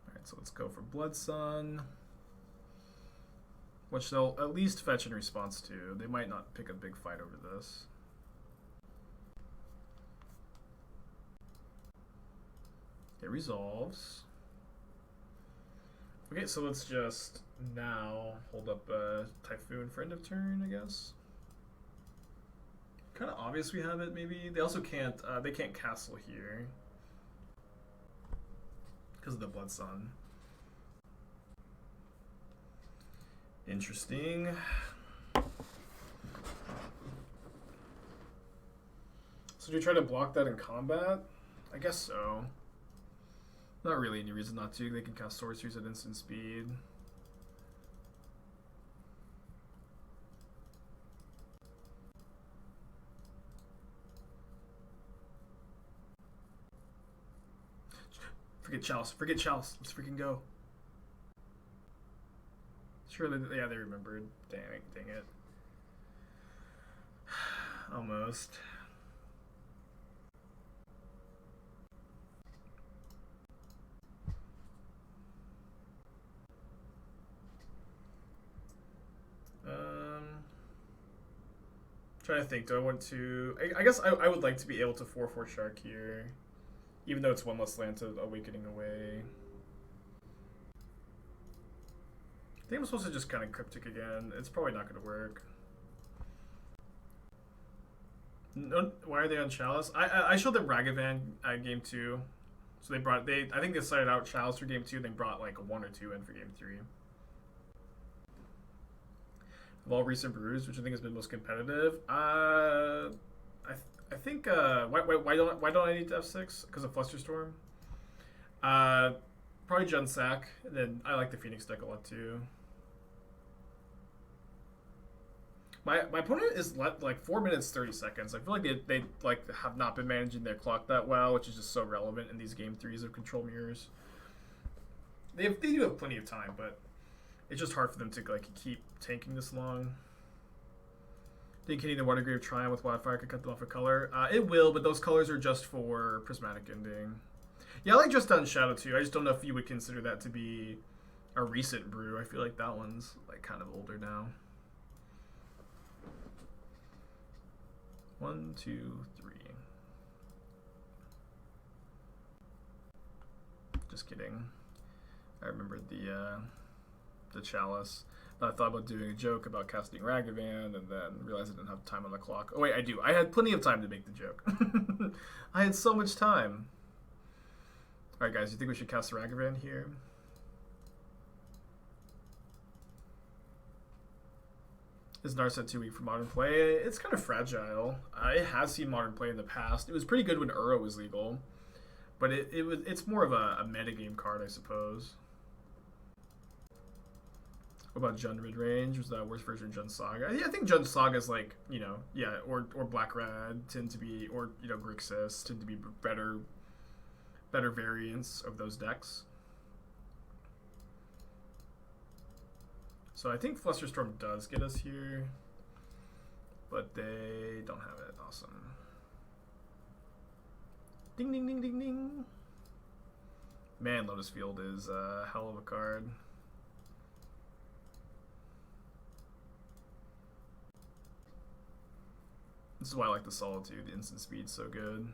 Alright, so let's go for Blood Sun. Which they'll at least fetch in response to. They might not pick a big fight over this. It resolves. Okay, so let's just now hold up a Typhoon for end of turn, I guess. Kind of obvious we have it, maybe. They also can't, they can't castle here. Because of the Blood Sun. Interesting. So do you try to block that in combat? I guess so. Not really any reason not to. They can cast sorceries at instant speed. Forget Chalice. Forget Chalice. Let's freaking go. Sure, yeah, they remembered. Dang it. Almost. Trying to think, do I want to... I guess I would like to be able to 4/4 Shark here. Even though it's one less land to Awakening away. I think I'm supposed to just kind of Cryptic again. It's probably not going to work. No, why are they on Chalice? I showed them Ragavan at game 2. So I think they started out Chalice for game 2, and they brought like a 1 or 2 in for game 3. Of all recent brews, which I think has been most competitive, I think why don't I need to F6? Because of Flusterstorm. Probably Jun Sack. And then I like the Phoenix deck a lot too. My opponent is like 4 minutes 30 seconds. I feel like they like have not been managing their clock that well, which is just so relevant in these game threes of control mirrors. They do have plenty of time, but it's just hard for them to like keep tanking this long. Think hitting the Watergrave Triome with Wildfire could cut them off a color. It will, but those colors are just for Prismatic Ending. Yeah, I like Just Done Shadow too. I just don't know if you would consider that to be a recent brew. I feel like that one's like kind of older now. 1, 2, 3. Just kidding. I remembered the Chalice. I thought about doing a joke about casting Ragavan, and then realized I didn't have time on the clock. Oh wait, I do. I had plenty of time to make the joke. I had so much time. All right, guys, you think we should cast Ragavan here? Is Narset too weak for modern play? It's kind of fragile. It has seen modern play in the past. It was pretty good when Uro was legal, but it's more of a metagame card, I suppose. What about Jund mid-range? Was that a worse version of Jund Saga? Yeah, I think Jund Saga's like, you know, yeah, or Black-Red tend to be, or, you know, Grixis tend to be better variants of those decks. So I think Flusterstorm does get us here, but they don't have it. Awesome. Ding, ding, ding, ding, ding. Man, Lotus Field is a hell of a card. This is why I like the Solitude. The instant speed's so good.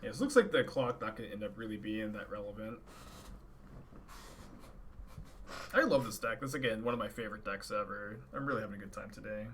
Yeah, this looks like the clock not going to end up really being that relevant. I love this deck. This is, again, one of my favorite decks ever. I'm really having a good time today.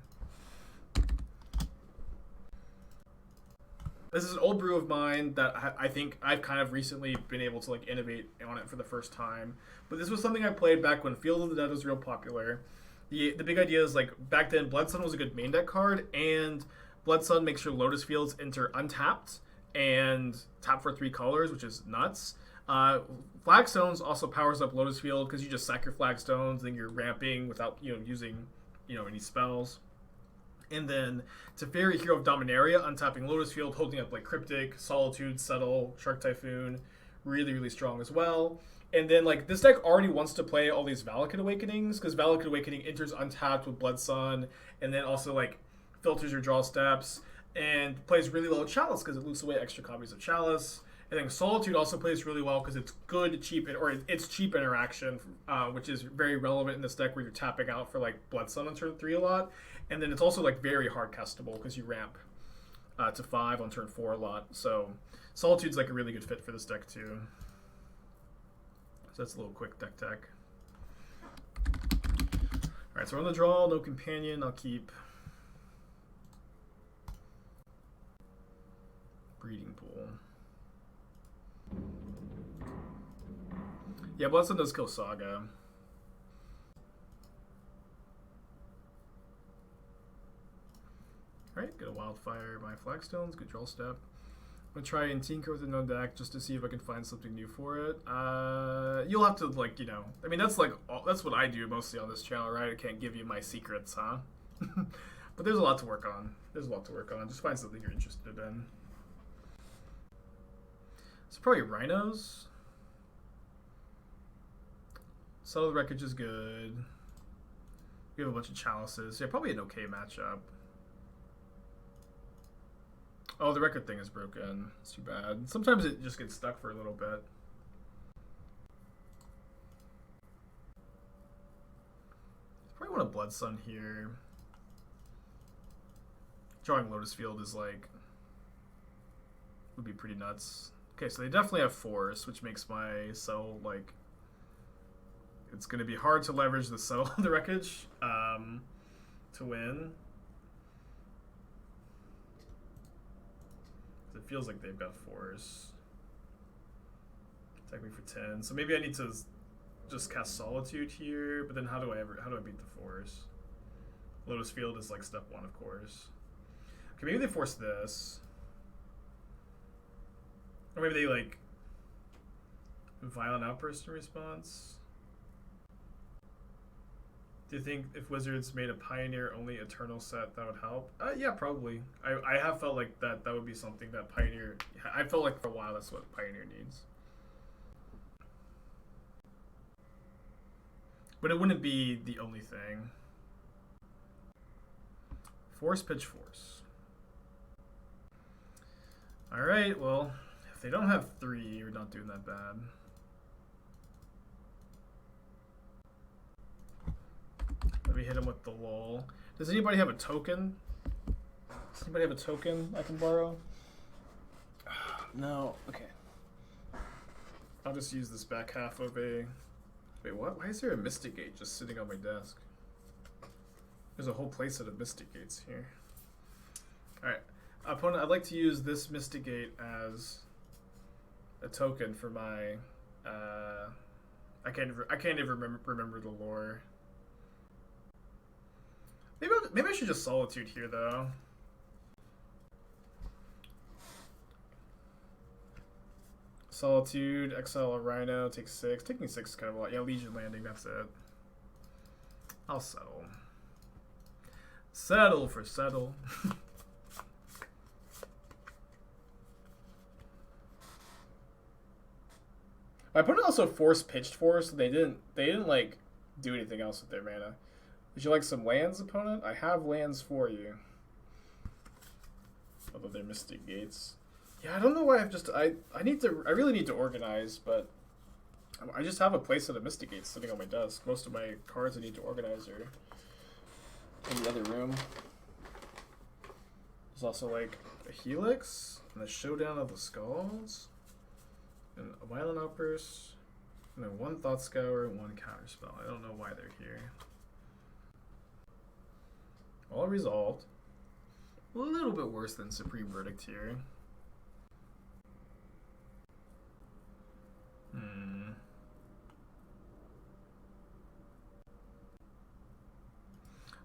This is an old brew of mine that I think I've kind of recently been able to like innovate on it for the first time. But this was something I played back when Field of the Dead was real popular. The big idea is, like, back then Blood Sun was a good main deck card, and Blood Sun makes your Lotus Fields enter untapped and tap for 3 colors, which is nuts. Flagstones also powers up Lotus Field because you just sack your Flagstones, then you're ramping without, you know, using, you know, any spells. And then Teferi, Hero of Dominaria, untapping Lotus Field, holding up like Cryptic, Solitude, Settle, Shark Typhoon, really, really strong as well. And then, like, this deck already wants to play all these Valakut Awakenings, because Valakut Awakening enters untapped with Blood Sun, and then also, like, filters your draw steps, and plays really well with Chalice, because it loops away extra copies of Chalice. And then Solitude also plays really well, because it's good, cheap, or it's cheap interaction, which is very relevant in this deck, where you're tapping out for, like, Blood Sun on turn 3 a lot. And then it's also, like, very hard castable, because you ramp to 5 on turn 4 a lot. So Solitude's, like, a really good fit for this deck, too. So that's a little quick deck tech. Alright, so we're on the draw, no companion. I'll keep Breeding Pool. Yeah, Blood Sun does kill Saga. Alright, get a Wildfire my Flagstones, good draw step. I'm going to try and tinker with a known deck just to see if I can find something new for it. You'll have to, like, you know, I mean, that's like, that's what I do mostly on this channel, right? I can't give you my secrets, huh? But there's a lot to work on. There's a lot to work on. Just find something you're interested in. It's probably Rhinos. Settle the Wreckage is good. We have a bunch of Chalices. Yeah, probably an okay matchup. Oh, the record thing is broken. It's too bad. Sometimes it just gets stuck for a little bit. Probably want a Blood Sun here. Drawing Lotus Field is like, would be pretty nuts. Okay, so they definitely have Force, which makes my Settle, like, it's going to be hard to leverage the Settle the Wreckage to win. It feels like they've got Force. Attack me for 10. So maybe I need to just cast Solitude here, but then how do I beat the Force? Lotus Field is like step 1, of course. Okay, maybe they force this. Or maybe they like Violent Outburst in response. Do you think if Wizards made a Pioneer only Eternal set, that would help? Yeah, probably. I have felt like that would be something that Pioneer... I felt like for a while that's what Pioneer needs. But it wouldn't be the only thing. Force, pitch, force. Alright, well, if they don't have 3, you're not doing that bad. Let me hit him with the lull. Does anybody have a token? Does anybody have a token I can borrow? No. Okay. I'll just use this back half of a... Wait, what? Why is there a Mystic Gate just sitting on my desk? There's a whole playset of Mystic Gates here. Alright. Opponent, I'd like to use this Mystic Gate as a token for my... I can't even remember the lore. Maybe I should just Solitude here, though. Solitude, exile a Rhino, take 6. Taking 6 is kind of a lot. Yeah, Legion Landing, that's it. I'll settle. Settle for settle. My opponent also force pitched for us, so they didn't like do anything else with their mana. Would you like some lands, opponent? I have lands for you. Although they're Mystic Gates. Yeah, I don't know why I really need to organize, but I just have a playset of Mystic Gates sitting on my desk. Most of my cards I need to organize are in the other room. There's also like a Helix and the Showdown of the Skulls and a Violent Outburst and then 1 Thought Scour and 1 Counterspell. I don't know why they're here. All resolved. A little bit worse than Supreme Verdict here.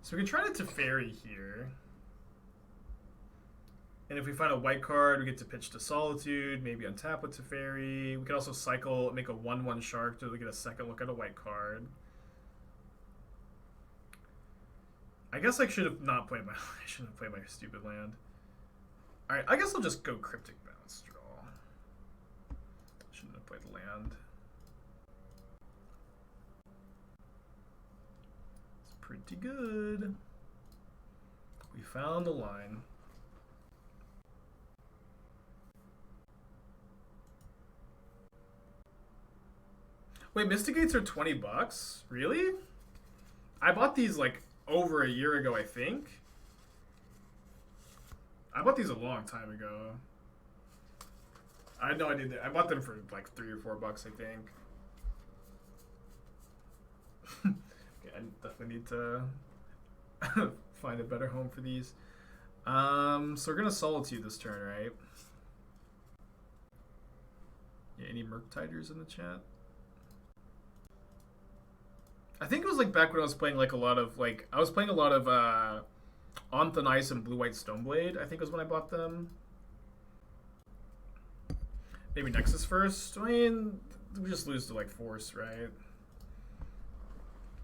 So we can try to Teferi here. And if we find a white card, we get to pitch to Solitude, maybe untap with Teferi. We can also cycle, make a 1/1 Shark to get a second look at a white card. I guess I should have not played my... I shouldn't have played my stupid land. Alright, I guess I'll just go Cryptic Balance Draw. Shouldn't have played land. It's pretty good. We found the line. Wait, Mystic Gates are $20? Really? I bought these like over a year ago, I think. I bought these a long time ago. I had no idea that I bought them for like $3 or $4, I think. Okay, I definitely need to find a better home for these. So we're gonna Solitude this turn, right? Yeah, any Murktiders in the chat? I think it was like back when I was playing like a lot of like I was playing a lot of On Thin Ice and Blue White Stoneblade. I think was when I bought them. Maybe Nexus first. I mean, we just lose to like Force, right?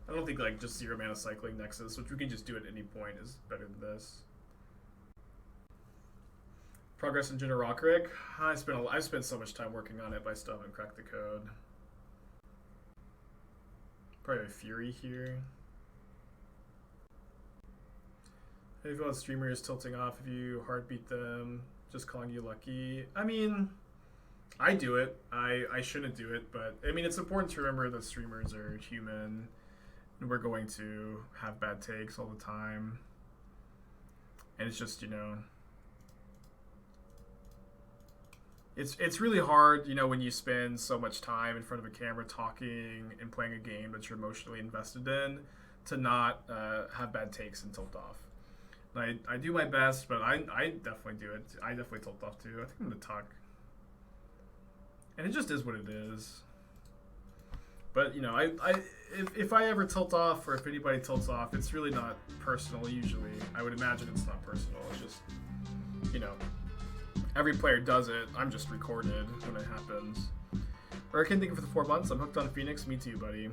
I don't think like just 0 mana cycling Nexus, which we can just do at any point, is better than this. Progress in Jinder Rockrick. I've spent so much time working on it, but I still haven't cracked the code. Probably a Fury here. How do you feel about streamers tilting off if you heartbeat them, just calling you lucky? I mean, I do it. I shouldn't do it, but I mean, it's important to remember that streamers are human and we're going to have bad takes all the time. And it's just, you know, it's really hard, you know, when you spend so much time in front of a camera talking and playing a game that you're emotionally invested in, to not have bad takes and tilt off. I do my best, but I definitely do it. I definitely tilt off too. I think I'm gonna talk, and it just is what it is. But you know, if I ever tilt off, or if anybody tilts off, it's really not personal. Usually, I would imagine it's not personal. It's just, you know, every player does it. I'm just recorded when it happens. Hurricane, thank you for the 4 months. I'm hooked on Phoenix. Me too, buddy.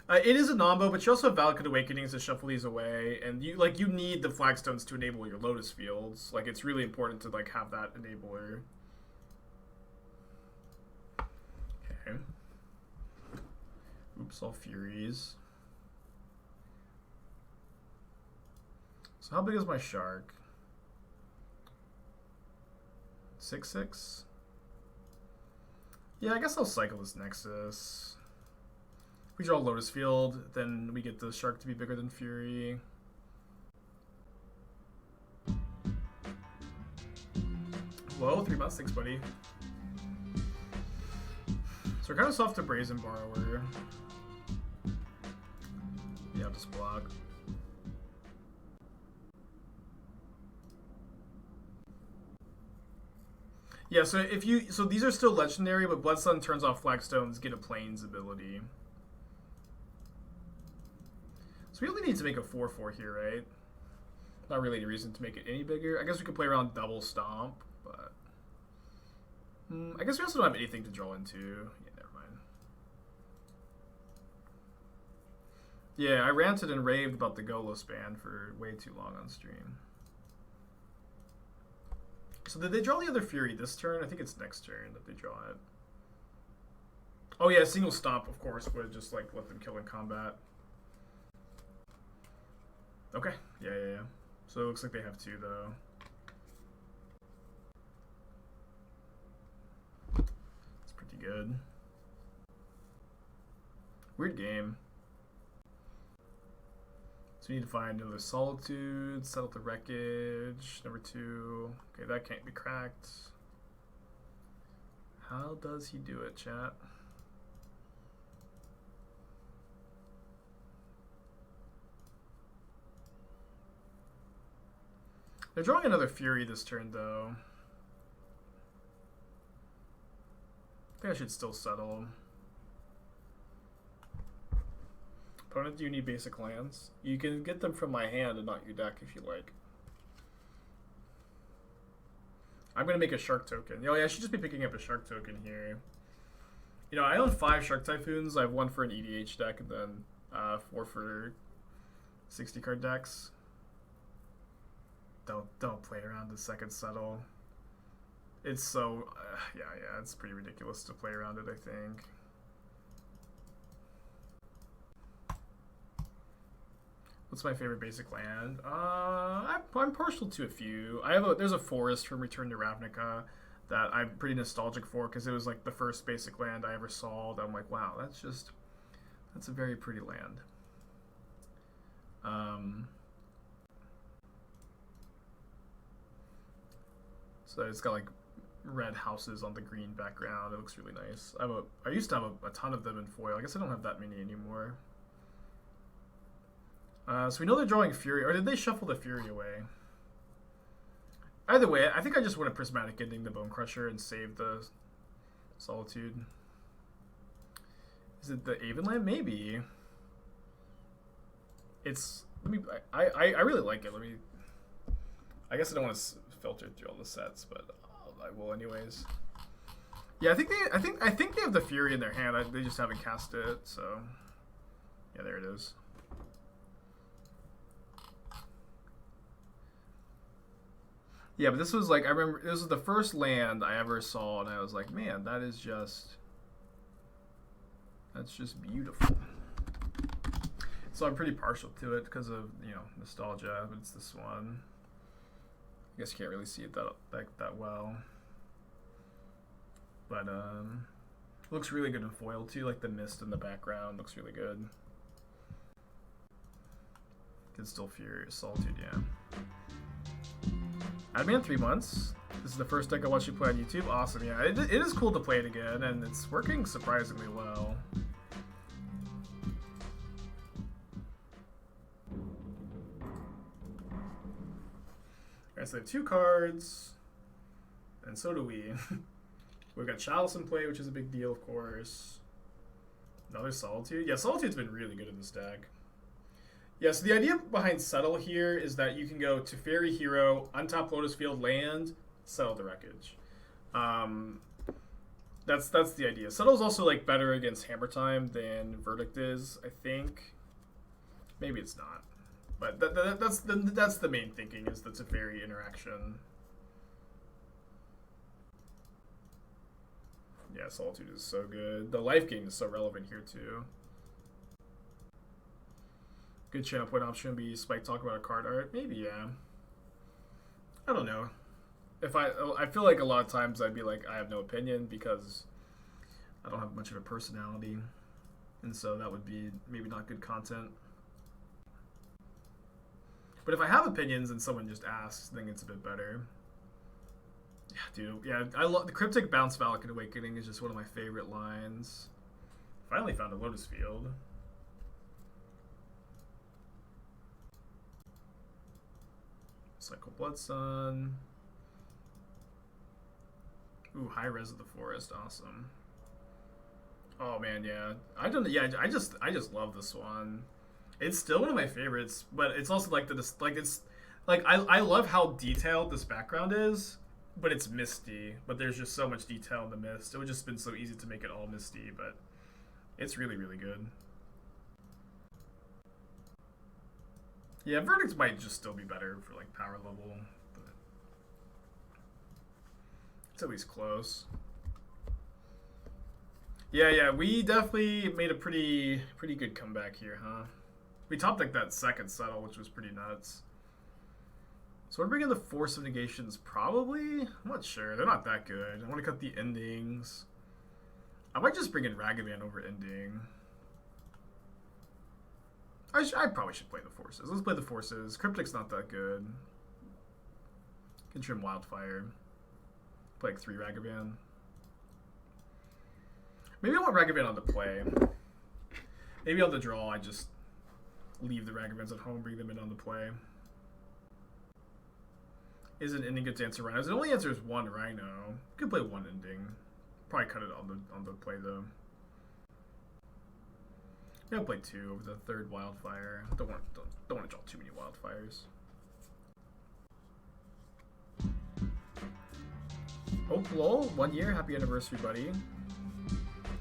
It is a nombo, but you also have Valakut Awakenings to shuffle these away, and you need the Flagstones to enable your Lotus Fields. Like, it's really important to like have that enabler. Okay. Oops, all Furies. So how big is my Shark? 6/6? Yeah, I guess I'll cycle this Nexus. If we draw Lotus Field, then we get the Shark to be bigger than Fury. Whoa, 3 months, thanks buddy. So we're kind of soft to Brazen Borrower. Yeah, I'll just block. Yeah, so these are still legendary, but Blood Sun turns off Flagstones, get a Plains ability. So we only need to make a 4/4 here, right? Not really any reason to make it any bigger. I guess we could play around double stomp, but I guess we also don't have anything to draw into. Yeah, never mind. Yeah, I ranted and raved about the Golos ban for way too long on stream. So did they draw the other Fury this turn? I think it's next turn that they draw it. Oh yeah, single stomp, of course, would just like let them kill in combat. Okay, yeah. So it looks like they have 2 though. It's pretty good. Weird game. So we need to find another Solitude, Settle the Wreckage, number 2. Okay, that can't be cracked. How does he do it, chat? They're drawing another Fury this turn, though. I think I should still settle. Opponent, do you need basic lands? You can get them from my hand and not your deck if you like. I'm going to make a Shark token. Oh yeah, I should just be picking up a Shark token here. You know, I own 5 Shark Typhoons. I have 1 for an EDH deck and then 4 for 60 card decks. Don't play around the second settle. It's so yeah, it's pretty ridiculous to play around it, I think. What's my favorite basic land? I'm partial to a few. There's a forest from Return to Ravnica that I'm pretty nostalgic for because it was like the first basic land I ever saw that I'm like, wow, that's a very pretty land. So it's got like red houses on the green background. It looks really nice. I used to have a ton of them in foil. I guess I don't have that many anymore. So we know they're drawing Fury, or did they shuffle the Fury away? Either way, I think I just want a Prismatic Ending the Bone Crusher and save the Solitude. Is it the Avenland? Maybe. It's I really like it. I guess I don't want to filter through all the sets, but I will anyways. Yeah, I think they have the Fury in their hand. They just haven't cast it, so yeah, there it is. Yeah, but this was like, I remember this was the first land I ever saw, and I was like, man, that's just beautiful. So I'm pretty partial to it because of, you know, nostalgia, but it's this one. I guess you can't really see it that well. But it looks really good in foil too, like the mist in the background looks really good. Can still fear Solitude, yeah. I've been in 3 months. This is the first deck I watched you play on YouTube. Awesome, yeah. It is cool to play it again, and it's working surprisingly well. Alright, so they have 2 cards, and so do we. We've got Chalice in play, which is a big deal, of course. Another Solitude. Yeah, Solitude's been really good in this deck. Yeah, so the idea behind Settle here is that you can go Teferi Hero, untap Lotus Field land, Settle the Wreckage. The That's the idea. Settle's also like better against Hammer Time than Verdict is, I think. Maybe it's not, but that's the main thinking, is the Teferi interaction. Yeah, Solitude is so good. The life gain is so relevant here too. Good channel point option would be Spike talk about a card art. Maybe, yeah. I don't know. If I feel like a lot of times I'd be like, I have no opinion because I don't have much of a personality, and so that would be maybe not good content. But if I have opinions and someone just asks, then it's a bit better. Yeah, dude. Yeah, I love the Cryptic Bounce Valakut Awakening is just one of my favorite lines. Finally found a Lotus Field. Cycle Blood Sun. Ooh, High Res of the Forest, awesome. Oh man, yeah. I just love this one. It's still one of my favorites, but it's also like I love how detailed this background is, but it's misty. But there's just so much detail in the mist. It would just been so easy to make it all misty, but it's really, really good. Yeah, Verdict might just still be better for like power level, but it's at least close. Yeah, we definitely made a pretty good comeback here, huh? We topped like that second settle, which was pretty nuts. So we're bringing the Force of Negations, probably? I'm not sure. They're not that good. I want to cut the endings. I might just bring in Ragavan over ending. I probably should play the Forces. Let's play the Forces. Cryptic's not that good. Can trim Wildfire. Play like 3 Ragavan. Maybe I want Ragavan on the play. Maybe on the draw I just leave the Ragavans at home, bring them in on the play. Is an ending good to answer Rhinos? It only answers 1 Rhino. You could play 1 ending. Probably cut it on the play though. Maybe I'll play 2 over the 3rd Wildfire. Don't want to draw too many Wildfires. Oh, lol, 1 year. Happy anniversary, buddy.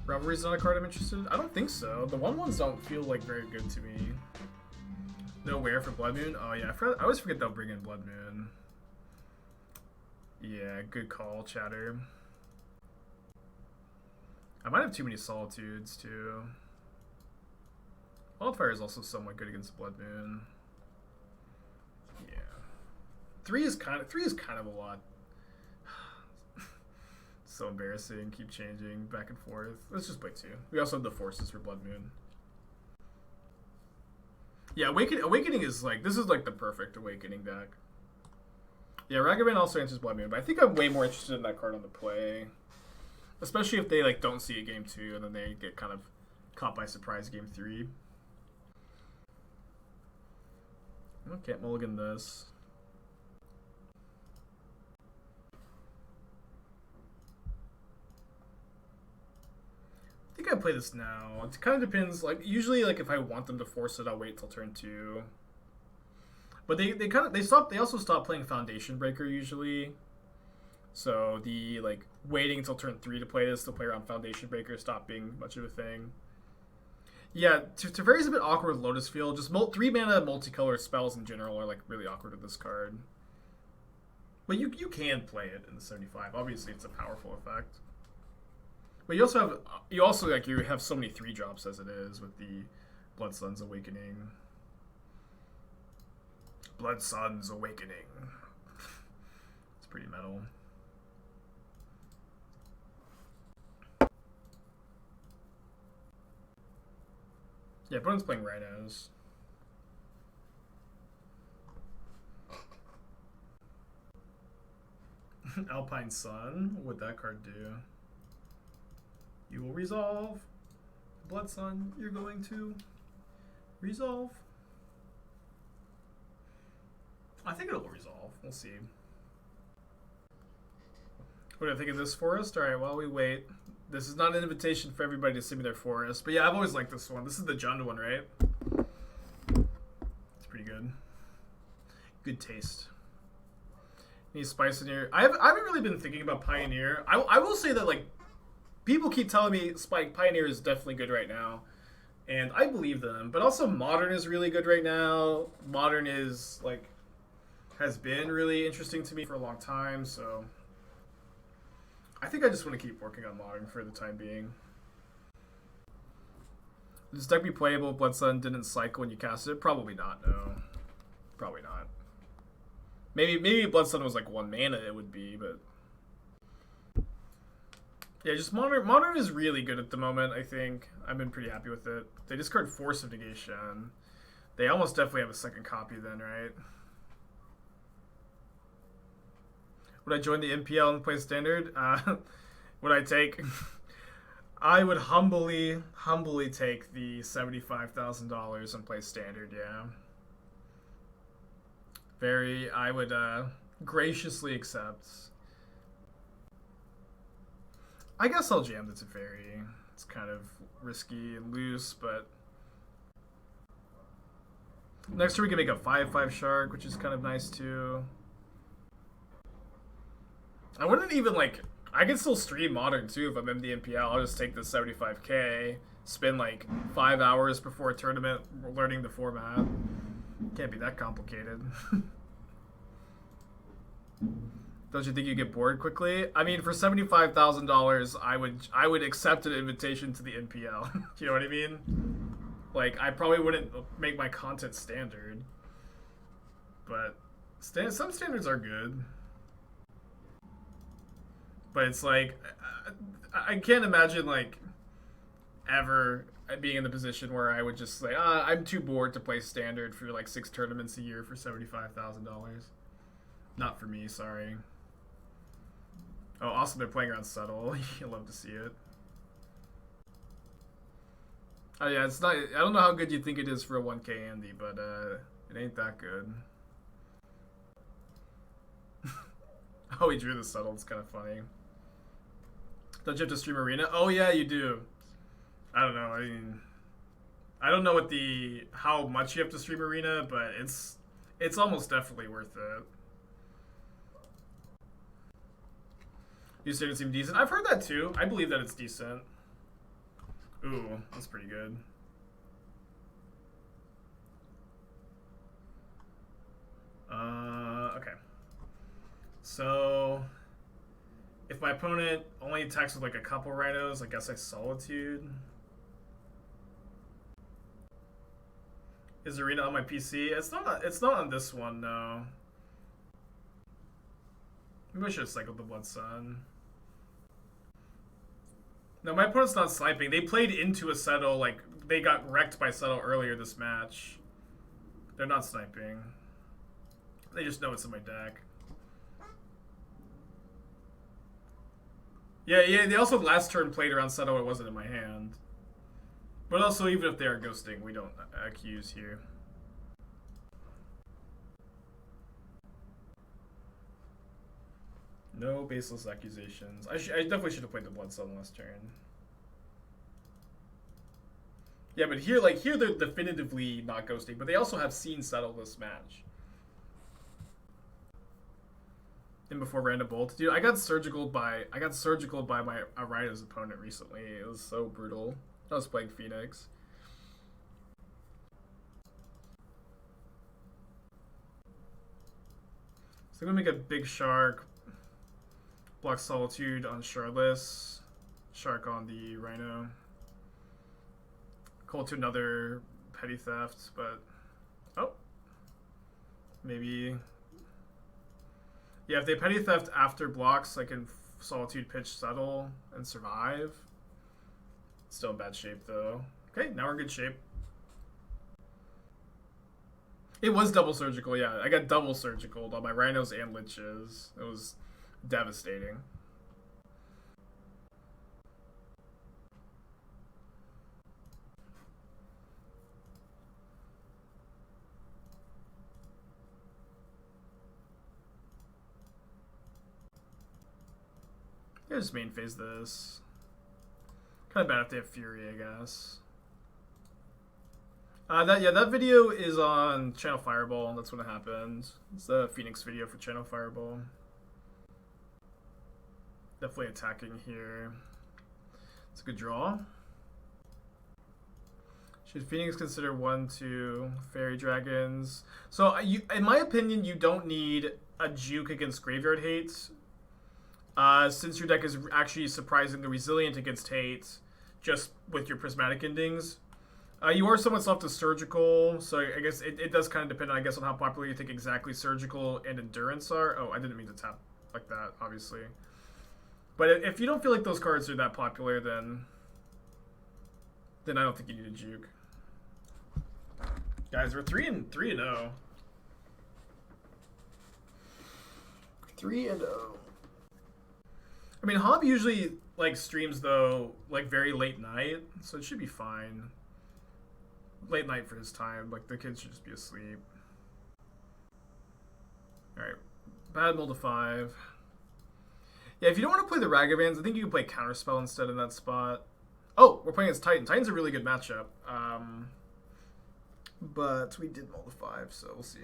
Revelry's not a card I'm interested in? I don't think so. The 1/1s don't feel like very good to me. No wear for Blood Moon? Oh yeah, I always forget they'll bring in Blood Moon. Yeah, good call, Chatter. I might have too many Solitudes too. Wildfire is also somewhat good against Blood Moon. Yeah. 3 is kind of a lot. So embarrassing. Keep changing back and forth. Let's just play 2. We also have the Forces for Blood Moon. Yeah, Awakening is like, this is like the perfect Awakening deck. Yeah, Ragavan also answers Blood Moon, but I think I'm way more interested in that card on the play. Especially if they like don't see it game 2 and then they get kind of caught by surprise game 3. I can't mulligan this. I think I play this now. It kind of depends. Like usually, like if I want them to force it, I'll wait till turn 2. But they also stop playing Foundation Breaker usually. So the like waiting until turn 3 to play this to play around Foundation Breaker stop being much of a thing. Yeah, Teferi's a bit awkward with Lotus Field. Just 3 mana multicolored spells in general are like really awkward with this card. But you can play it in the 75. Obviously, it's a powerful effect. But you have so many 3-drops as it is with the Blood Sun's Awakening. Blood Sun's Awakening. It's pretty metal. Yeah, opponent's playing Rhinos. Alpine Sun. What would that card do? You will resolve. Blood Sun, you're going to resolve. I think it'll resolve. We'll see. What do I think of this forest? Alright, while we wait. This is not an invitation for everybody to send me their forest. But yeah, I've always liked this one. This is the Jund one, right? It's pretty good. Good taste. Need spice in here. I haven't really been thinking about Pioneer. I will say that like people keep telling me Spike Pioneer is definitely good right now, and I believe them. But also Modern is really good right now. Modern is like has been really interesting to me for a long time, so I think I just want to keep working on Modern for the time being. Does deck be playable if Blood Sun didn't cycle when you cast it? Probably not, no. Probably not. Maybe Blood Sun was like 1 mana it would be, but yeah, just Modern is really good at the moment, I think. I've been pretty happy with it. They discard Force of Negation. They almost definitely have a second copy then, right? Would I join the MPL and play Standard? Would I take... I would humbly take the $75,000 and play Standard, yeah. I would graciously accept. I guess I'll jam the Teferi. It's kind of risky and loose, but next turn we can make a 5/5 Shark, which is kind of nice too. I wouldn't even like... I can still stream Modern too if I'm in the MPL. I'll just take the 75k, spend like 5 hours before a tournament learning the format. Can't be that complicated. Don't you think you get bored quickly? I mean, for $75,000, I would accept an invitation to the MPL. You know what I mean? Like, I probably wouldn't make my content standard, but some standards are good. But it's like, I can't imagine like ever being in the position where I would just say, I'm too bored to play Standard for like 6 tournaments a year for $75,000. Not for me, sorry. Oh, also they're playing around Settle. You love to see it. Oh yeah, it's not. I don't know how good you think it is for a 1K Andy, but it ain't that good. Oh, he drew the Settle. It's kind of funny. Don't you have to stream Arena? Oh yeah, you do. I don't know. I mean, I don't know what how much you have to stream Arena, but it's almost definitely worth it. New Standard seem decent. I've heard that too. I believe that it's decent. Ooh, that's pretty good. Okay. So, if my opponent only attacks with like a couple rhinos, I guess I Solitude. Is Arena on my PC? It's not on this one, no. Maybe I should have cycled the Blood Sun. No, my opponent's not sniping. They played into a Settle, like, they got wrecked by Settle earlier this match. They're not sniping. They just know it's in my deck. Yeah, they also last turn played around Settle, it wasn't in my hand. But also, even if they are ghosting, we don't accuse here. No baseless accusations. I definitely should have played the Blood Sun last turn. Yeah, but here they're definitively not ghosting, but they also have seen Settle this match. And before random bolt, dude, I got surgical by my Rhino's opponent recently. It was so brutal. I was playing Phoenix. So I'm gonna make a big Shark. Block Solitude on Shardless. Shark on the Rhino. Call to another Petty Theft, but... Oh. Maybe... Yeah, if they Petty Theft after blocks, I can Solitude pitch Settle and survive. Still in bad shape, though. Okay, now we're in good shape. It was double surgical, yeah. I got double surgical on my Rhinos and Liches. It was... devastating. Yeah, just main phase this. Kind of bad if they have Fury, I guess. That video is on Channel Fireball. That's when it happened. It's the Phoenix video for Channel Fireball. Definitely attacking here. It's a good draw. Should Phoenix consider 1/2 fairy dragons? So, in my opinion, you don't need a juke against graveyard hate. Since your deck is actually surprisingly resilient against hate, just with your prismatic endings. You are somewhat self-surgical, so I guess it does kind of depend, I guess, on how popular you think exactly surgical and endurance are. Oh, I didn't mean to tap like that, obviously. But if you don't feel like those cards are that popular, then I don't think you need a juke. Guys, we're 3-0. 3-0. I mean, Hob usually like streams though like very late night, so it should be fine. Late night for his time, like the kids should just be asleep. All right, bad mill to 5. Yeah, if you don't want to play the Ragavans, I think you can play Counterspell instead in that spot. Oh, we're playing against Titan. Titan's a really good matchup. But we did mill to 5, so we'll see.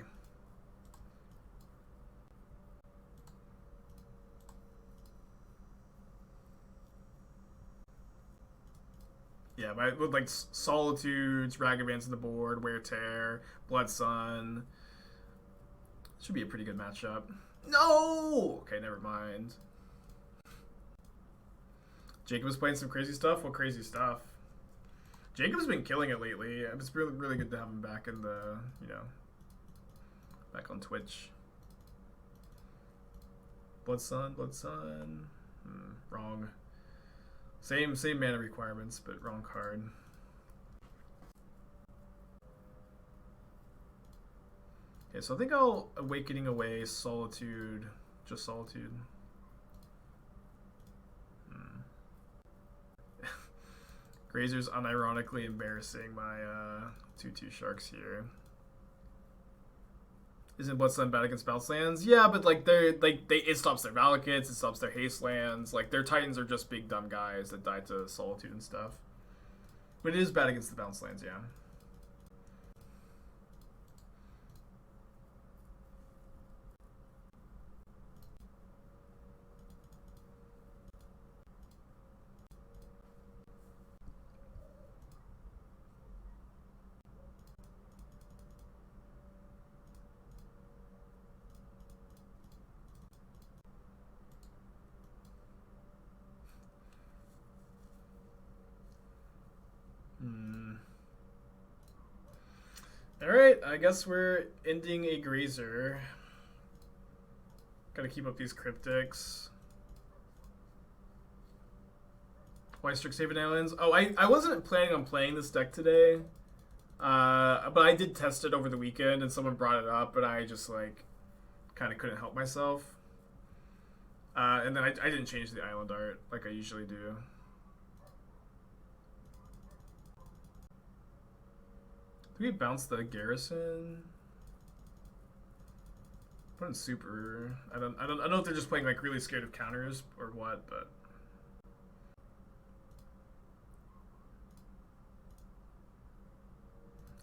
Yeah, with like Solitudes, Ragavans on the board, Wear Tear, Blood Sun. Should be a pretty good matchup. No! Okay, never mind. Jacob is playing some crazy stuff? What crazy stuff? Jacob's been killing it lately. It's really, really good to have him back in the, back on Twitch. Blood Sun. Wrong. Same mana requirements, but wrong card. Okay, so I think I'll Awakening Away Solitude. Just Solitude. Grazer's unironically embarrassing my 2/2 Sharks here. Isn't Blood Sun bad against bounce lands? Yeah, but like it stops their Valakuts, it stops their haste lands. Like their Titans are just big dumb guys that die to Solitude and stuff. But it is bad against the bounce lands, yeah. Alright, I guess we're ending a Grazer. Gotta keep up these Cryptics. Why Strixhaven Islands? Oh, I wasn't planning on playing this deck today. But I did test it over the weekend and someone brought it up, but I just like kind of couldn't help myself. And then I didn't change the island art like I usually do. Did we bounce the Garrison? Put in super. I don't know if they're just playing like really scared of counters or what, but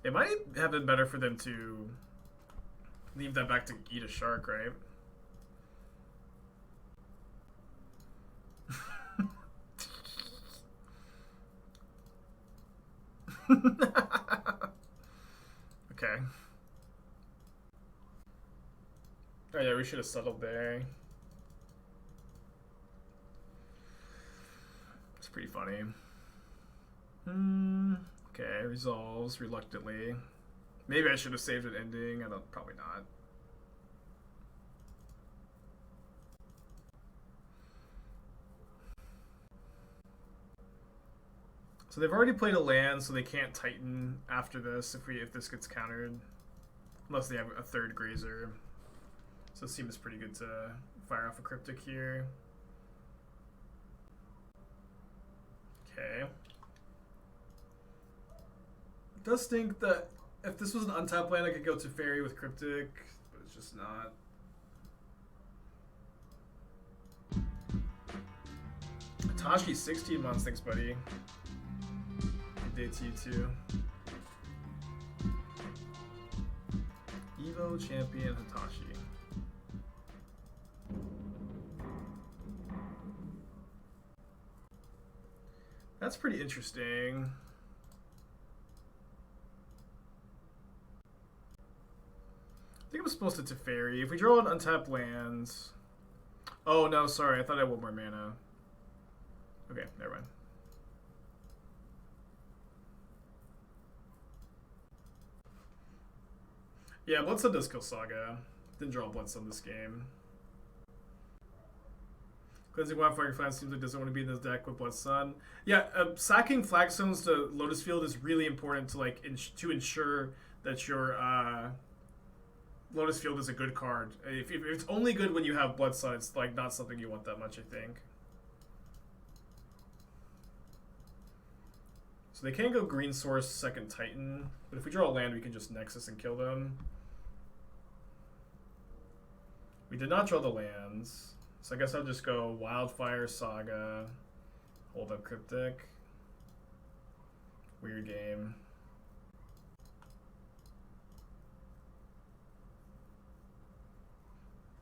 it might have been better for them to leave that back to eat a shark, right? Okay. Oh yeah, we should have settled there. It's pretty funny. Okay, resolves reluctantly. Maybe I should have saved an ending. Probably not. So they've already played a land, so they can't Titan after this if this gets countered. Unless they have a third Grazer. So it seems pretty good to fire off a Cryptic here. Okay. It does stink that if this was an untapped land, I could go Teferi with Cryptic, but it's just not. Hitachi 16 months, thanks buddy. Good day to you too. Evo champion Hitachi. That's pretty interesting. I think I'm supposed to Teferi. If we draw an untapped lands... Oh, no, sorry. I thought I had 1 more mana. Okay, never mind. Yeah, Bloodsun does kill Saga. Didn't draw Bloodsun this game. Cleansing Wildfire Fan seems like doesn't want to be in this deck with Bloodsun. Yeah, sacking Flagstones to Lotus Field is really important to like to ensure that your Lotus Field is a good card. If it's only good when you have Bloodsun, it's like not something you want that much, I think. So they can go Green Source, second Titan, but if we draw a land, we can just Nexus and kill them. We did not draw the lands, so I guess I'll just go Wildfire, Saga, hold up Cryptic. Weird game.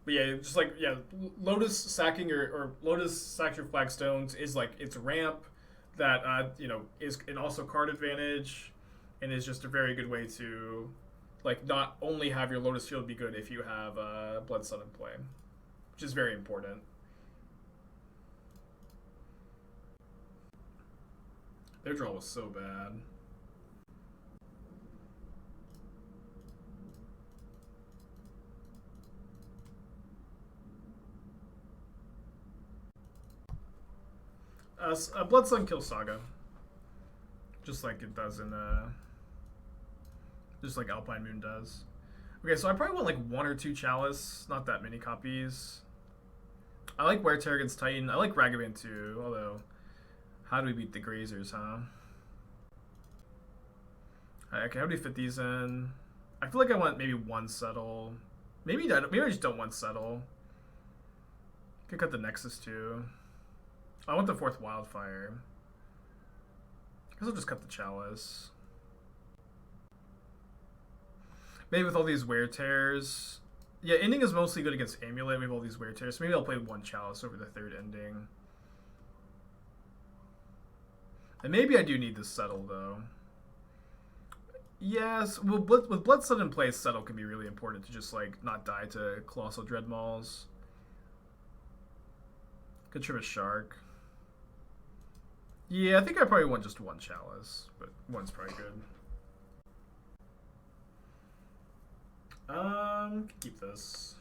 But yeah, just like, yeah, Lotus sacking or Lotus sack your Flagstones is like, it's ramp that, you know, is and also card advantage, and is just a very good way to, like, not only have your Lotus Field be good if you have Bloodsun in play, which is very important. Their draw was so bad. Bloodsun kills Saga, just like it does in just like Alpine Moon does. Okay, so I probably want like 1 or 2 Chalice, not that many copies. I like Wear Tear against Titan. I like Ragavan too, although how do we beat the Grazers, huh? Okay, how do we fit these in? I feel like I want maybe 1 Settle. Maybe I just don't want Settle. Could cut the Nexus too. I want the 4th Wildfire. I guess I'll just cut the Chalice. Maybe with all these Wear Tears. Yeah, Ending is mostly good against Amulet. We have all these Wear Tears. So maybe I'll play 1 Chalice over the 3rd Ending. And maybe I do need this Settle, though. Yes, well, with Bloodsun in play, Settle can be really important to just, like, not die to Colossal Dreadmauls. Could trip a Shark. Yeah, I think I probably want just 1 Chalice, but 1's probably good. Keep this.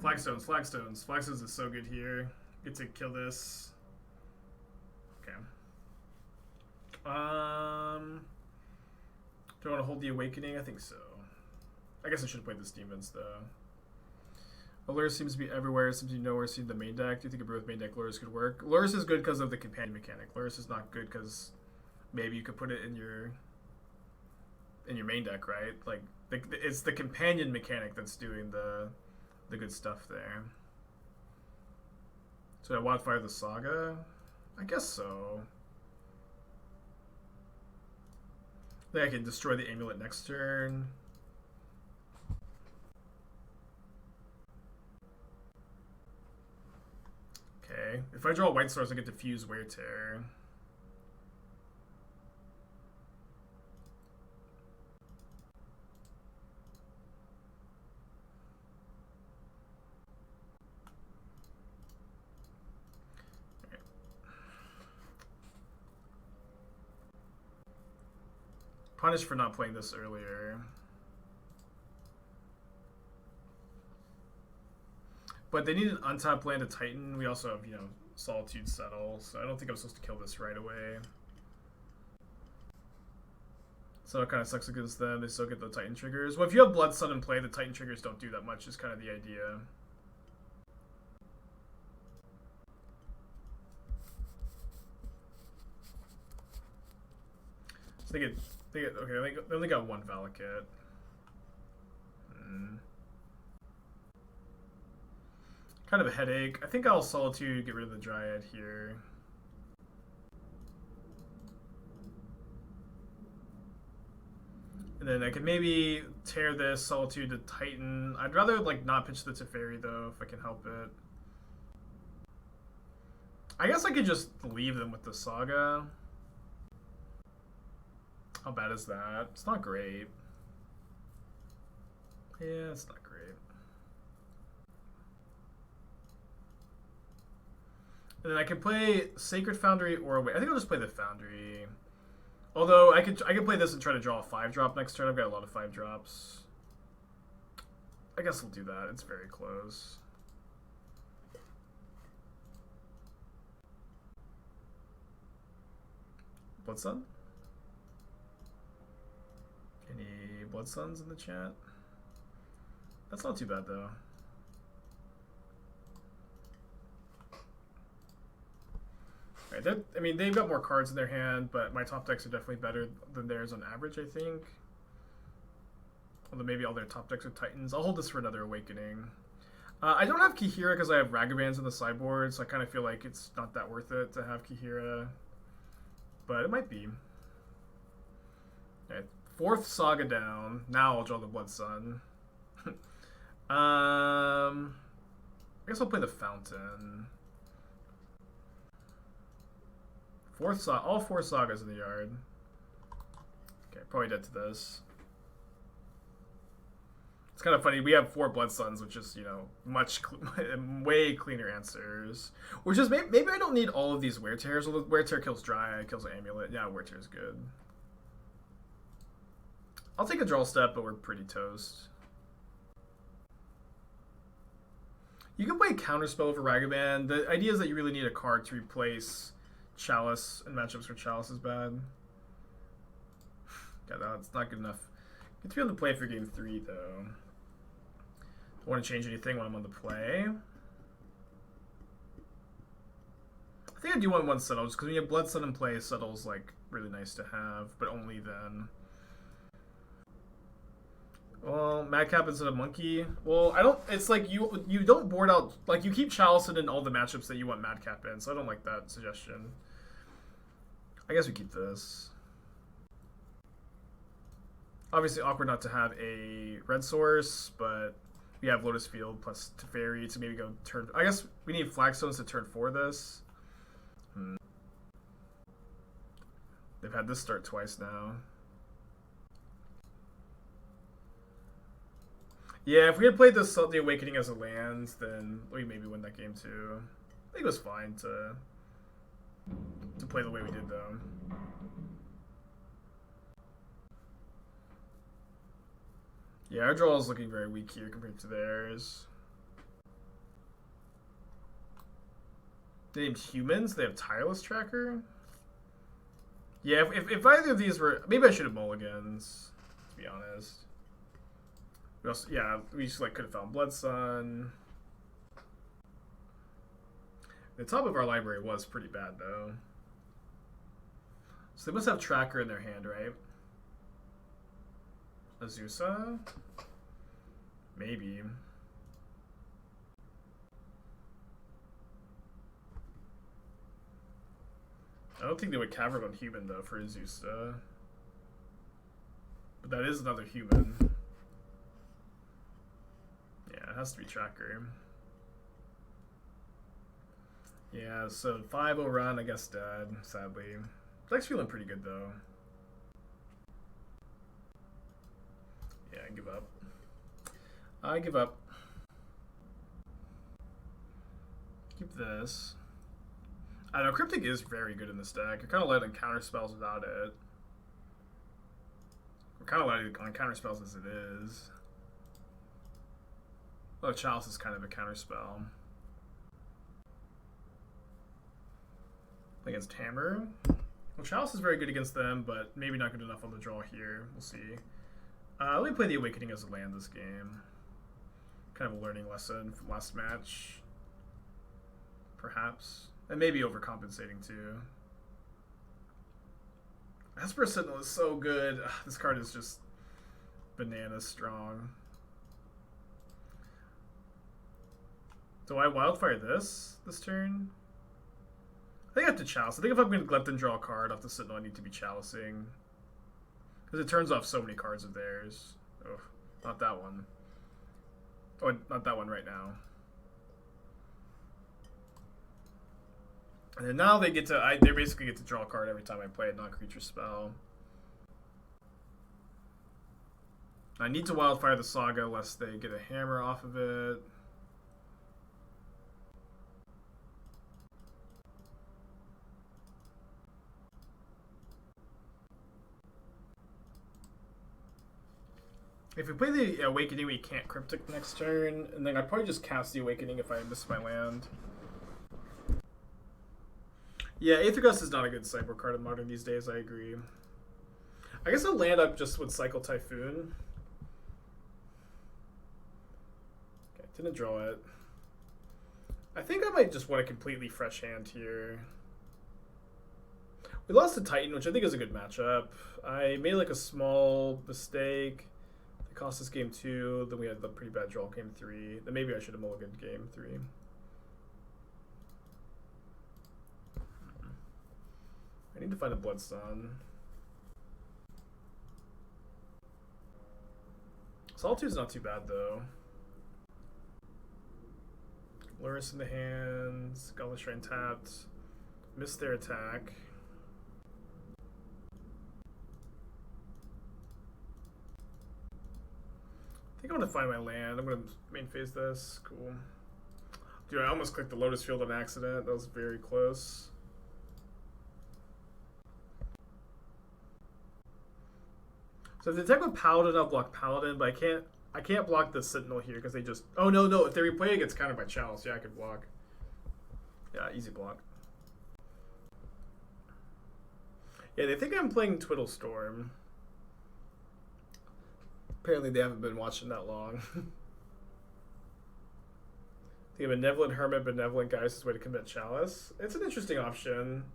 Flagstones. Flagstones is so good here. Get to kill this. Okay. Do I want to hold the Awakening? I think so. I guess I should have played this Demons, though. Lure seems to be everywhere. It seems to be nowhere seen the main deck. Do you think a brew with main deck Lurrus could work? Lurrus is good because of the companion mechanic. Lurrus is not good because maybe you could put it in your main deck, right? Like it's the companion mechanic that's doing the good stuff there. So I Wildfire the Saga? I guess so. Then I can destroy the Amulet next turn. Okay. If I draw White Source, I get to fuse Wear Tear. Punished for not playing this earlier. But they need an untapped land to Titan. We also have, you know, Solitude Settle, so I don't think I'm supposed to kill this right away. So it kind of sucks against them. They still get the Titan triggers. Well, if you have Bloodsun in play, the Titan triggers don't do that much, is kind of the idea. So okay, they only got 1 Valakut. Kind of a headache. I think I'll Solitude, get rid of the Dryad here. And then I can maybe tear this Solitude to Titan. I'd rather like not pitch the Teferi though, if I can help it. I guess I could just leave them with the Saga. How bad is that? It's not great. Yeah, it's not great. And then I can play Sacred Foundry or wait. I think I'll just play the Foundry. Although I could play this and try to draw a 5-drop next turn. I've got a lot of 5-drops. I guess we'll do that. It's very close. Bloodsun? Any Bloodsuns in the chat? That's not too bad though. Right, I mean, they've got more cards in their hand, but my top decks are definitely better than theirs on average, I think. Although maybe all their top decks are Titans. I'll hold this for another Awakening. I don't have Kihira because I have Ragavans in the sideboard, so I kind of feel like it's not that worth it to have Kihira. But it might be. Okay, 4th Saga down. Now I'll draw the Bloodsun. I guess I'll play the Fountain. All 4 Sagas in the yard. Okay, probably dead to this. It's kind of funny. We have 4 Bloodsuns, which is, you know, way cleaner answers. Which is maybe I don't need all of these Wear Tears. Well, Wear Tear kills Dry, kills Amulet. Yeah, Wear Tear is good. I'll take a draw step, but we're pretty toast. You can play Counterspell over Ragavan. The idea is that you really need a card to replace Chalice, and matchups where Chalice is bad. Yeah, that's not good enough. Get to be on the play for game 3, though. Don't want to change anything when I'm on the play. I think I do want 1 Settle, just because when you have Bloodsun in play, Settle's like really nice to have, but only then. Well, Madcap instead of Monkey. Well, I don't. It's like you don't board out, like you keep Chalice in all the matchups that you want Madcap in, so I don't like that suggestion. I guess we keep this. Obviously awkward not to have a red source, but we have Lotus Field plus Teferi to maybe go turn. I guess we need Flagstones to turn 4 this. They've had this start twice now. Yeah, if we had played this the Awakening as a land, then we maybe win that game too. I think it was fine to play the way we did though. Yeah, our draw is looking very weak here compared to theirs. They named Humans. They have Tireless Tracker. Yeah, if either of these were, maybe I should have mulligans, to be honest. We also, yeah, we just like could have found Bloodsun. The top of our library was pretty bad though. So they must have Tracker in their hand, right? Azusa? Maybe. I don't think they would Cavern on Human though for Azusa. But that is another human. Yeah, it has to be Tracker. Yeah, so 5-0 run, I guess dead, sadly. Deck's feeling pretty good though. Yeah, I give up. I give up. Keep this. I don't know, Cryptic is very good in this deck. You're kind of light on counter spells without it. We're kind of light on counter spells as it is. Oh, Chalice is kind of a counter spell. Against Hammer. Well, Chalice is very good against them, but maybe not good enough on the draw here. We'll see. Let me play the Awakening as a land this game. Kind of a learning lesson from last match. Perhaps. And maybe overcompensating too. Esper Sentinel is so good. Ugh, this card is just bananas strong. Do I Wildfire this turn? I think I have to Chalice. I think if I'm going to Glepton draw a card off the Sentinel, I need to be Chalicing. Because it turns off so many cards of theirs. Oh, not that one. Oh, not that one right now. And then now they get to, they basically get to draw a card every time I play a non-creature spell. I need to Wildfire the Saga lest they get a hammer off of it. If we play the Awakening, we can't Cryptic next turn, and then I'd probably just cast the Awakening if I miss my land. Yeah, Aether Gust is not a good sideboard card in Modern these days, I agree. I guess I'll land up just with Cycle Typhoon. Okay, didn't draw it. I think I might just want a completely fresh hand here. We lost to Titan, which I think is a good matchup. I made like a small mistake. It cost us game 2. Then we had the pretty bad draw game 3. Then maybe I should have mulliganed game 3. I need to find a Bloodstone. Solitude's not too bad though. Luris in the hands, Gauntlet Shrine tapped, missed their attack. I think I'm gonna find my land. I'm gonna main phase this. Cool. Dude, I almost clicked the Lotus Field on accident. That was very close. So if they attack with Paladin, I'll block Paladin, but I can't block the Sentinel here because they just... Oh, no. If they replay it, it gets countered by Chalice. Yeah, I could block. Yeah, easy block. Yeah, they think I'm playing Twiddle Storm. Apparently they haven't been watching that long. They have a Benevolent Hermit, Benevolent Geist way to commit Chalice. It's an interesting option.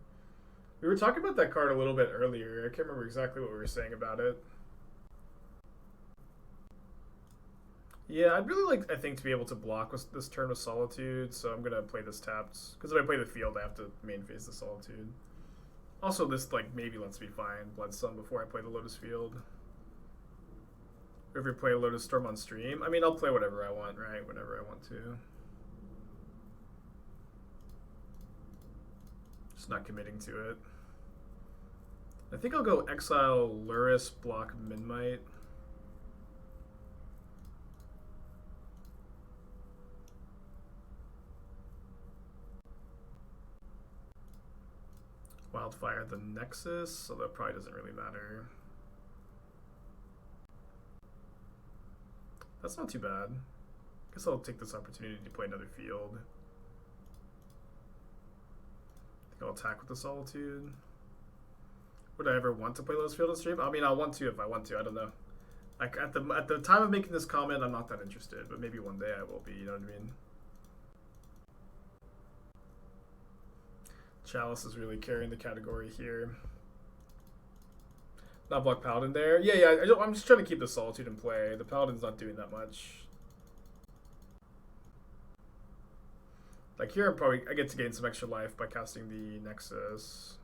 We were talking about that card a little bit earlier. I can't remember exactly what we were saying about it. Yeah, I'd really like, I think, to be able to block with this turn with Solitude, so I'm going to play this tapped. Because if I play the field, I have to main phase the Solitude. Also, this, like, maybe lets me find Bloodstone before I play the Lotus Field. Or if you play a Lotus Storm on stream. I mean, I'll play whatever I want, right? Whenever I want to. Just not committing to it. I think I'll go Exile, Luris, block Midnight. Wildfire the Nexus, so that probably doesn't really matter. That's not too bad. Guess I'll take this opportunity to play another field. I think I'll attack with the Solitude. Would I ever want to play Lotus Field on stream? I mean, I'll want to if I want to. I don't know. Like at the time of making this comment, I'm not that interested, but maybe one day I will be. You know what I mean? Chalice is really carrying the category here. Not block Paladin there. Yeah. I'm just trying to keep the Solitude in play. The Paladin's not doing that much. Like here, I get to gain some extra life by casting the Nexus.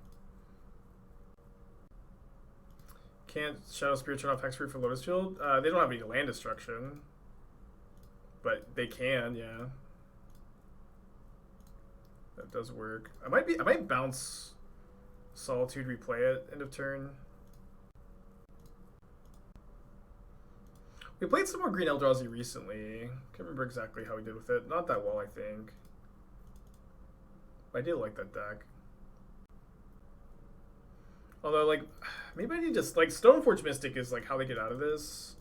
Can't Shadow Spirit turn off Hexproof for Lotus Field? They don't have any land destruction. But they can, yeah. That does work. I might bounce Solitude, replay it, end of turn. We played some more Green Eldrazi recently. Can't remember exactly how we did with it. Not that well, I think. I did like that deck. Although, like, maybe I need to, like, Stoneforge Mystic is, like, how they get out of this.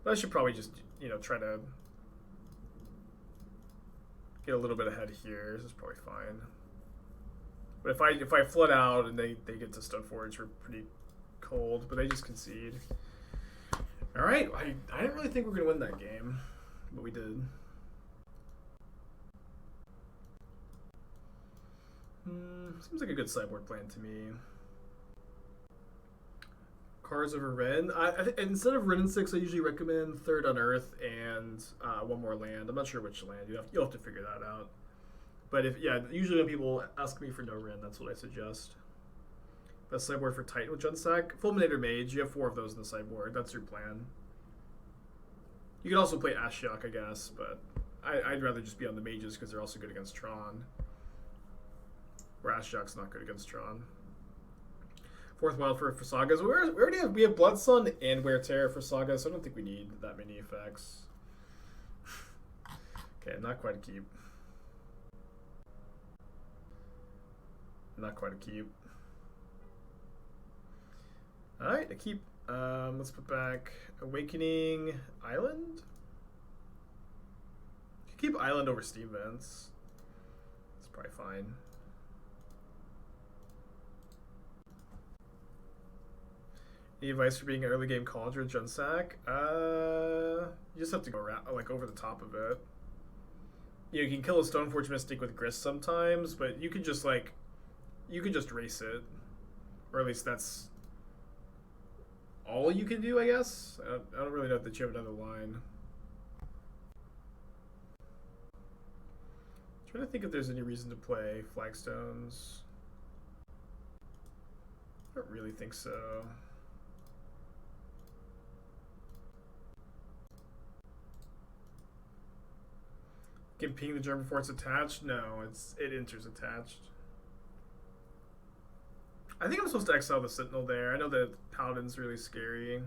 But I should probably just, you know, try to get a little bit ahead here. This is probably fine. But if I flood out and they get to Stoneforge, we're pretty cold. But they just concede. All right. I didn't really think we were going to win that game. But we did. Seems like a good sideboard plan to me. Cards over Ren. Instead of Ren and 6, I usually recommend Third Unearth and one more land. I'm not sure which land. You'll have to figure that out. But usually when people ask me for no Ren, that's what I suggest. Best sideboard for Titan with Unsack. Fulminator Mage. You have 4 of those in the sideboard. That's your plan. You can also play Ashiok, I guess, but I'd rather just be on the mages because they're also good against Tron. Rasjak's not good against Tron. Fourth Wildfire for Sagas. We have Blood Sun and Wear Terror for Sagas, so I don't think we need that many effects. Okay, not quite a keep. Not quite a keep. Alright, a keep. Let's put back Awakening Island. Keep Island over Steam Vents. It's probably fine. Any advice for being an early game College or Junsack? You just have to go around, like over the top of it. You can kill a Stoneforge Mystic with Grist sometimes, but you can just like, you can just race it, or at least that's all you can do, I guess. I don't really know that you have another line. I'm trying to think if there's any reason to play Flagstones. I don't really think so. Can ping the Germ before it's attached? No, it enters attached. I think I'm supposed to exile the Sentinel there. I know that Paladin's really scary.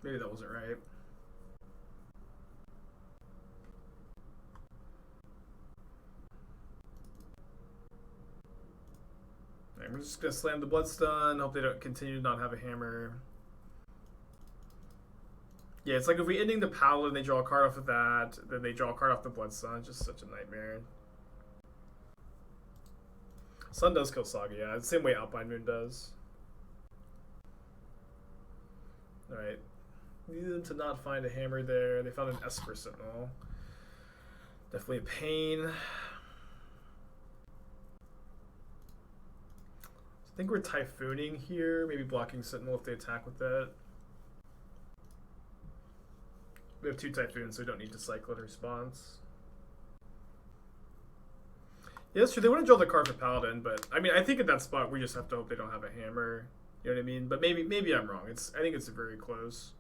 Maybe that wasn't right. Alright, we're just gonna slam the Bloodstun. Hope they don't continue to not have a hammer. Yeah, it's like if we ending the Paladin, they draw a card off of that, then they draw a card off the Bloodstun. Just such a nightmare. Sun does kill Saga, yeah. The same way Alpine Moon does. Alright. Needed them to not find a hammer there. They found an Esper Sentinel. Definitely a pain. I think we're Typhooning here. Maybe blocking Sentinel if they attack with that. We have 2 Typhoons, so we don't need to cycle in response. Yeah, that's true. They wouldn't draw the card for Paladin, but I mean, I think at that spot we just have to hope they don't have a hammer. You know what I mean? But maybe I'm wrong. I think it's very close.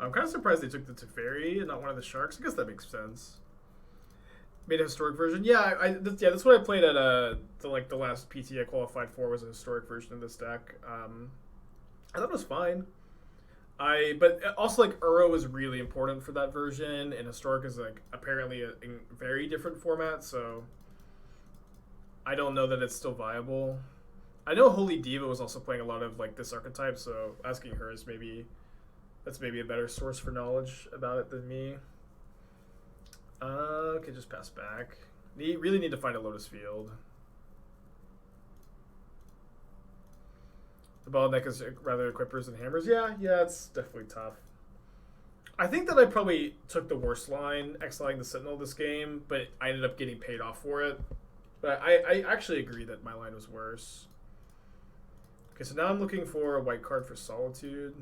I'm kind of surprised they took the Teferi and not one of the Sharks. I guess that makes sense. Made a historic version. Yeah, that's what I played at the last PT I qualified for was a historic version of this deck. I thought it was fine. But also like Uro is really important for that version, and historic is like apparently a very different format. So I don't know that it's still viable. I know Holy Diva was also playing a lot of like this archetype, so asking her is that's maybe a better source for knowledge about it than me. Okay, just pass back. Really need to find a Lotus Field. The bottleneck is rather equippers than hammers. Yeah, it's definitely tough. I think that I probably took the worst line, exiling the Sentinel this game, but I ended up getting paid off for it. But I actually agree that my line was worse. Okay, so now I'm looking for a white card for Solitude.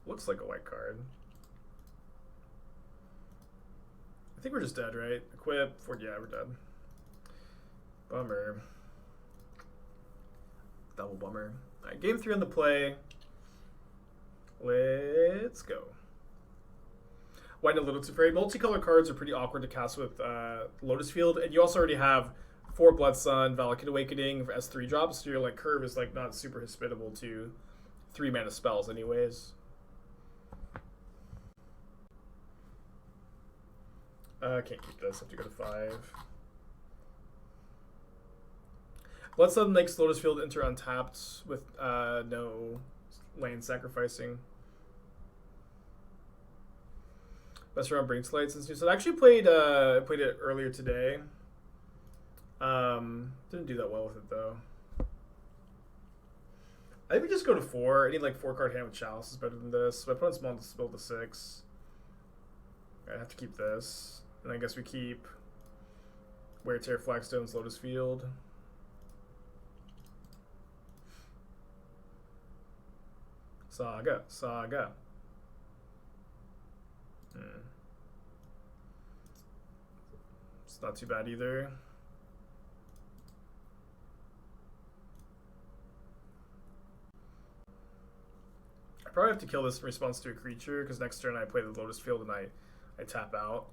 Looks like a white card. I think we're just dead, right? Equip. Yeah, we're dead. Bummer. Double bummer. All right, game 3 on the play. Let's go. White and a little Teferi. Multicolor cards are pretty awkward to cast with Lotus Field, and you also already have 4 Blood Sun, Valakut Awakening as 3 drops, so your like curve is like not super hospitable to 3 mana spells anyways. Can't keep this, have to go to 5. Bloodstone makes Lotus Field enter untapped with no land sacrificing. Best around Brink Slight since new set. I actually played it earlier today. Didn't do that well with it though. I think we just go to 4. I need like 4-card hand with Chalice is better than this. My opponent's small to build to 6. I have to keep this. And I guess we keep Wear Tear, Flagstones, Lotus Field. Saga. It's not too bad either. I probably have to kill this in response to a creature, because next turn I play the Lotus Field and I tap out.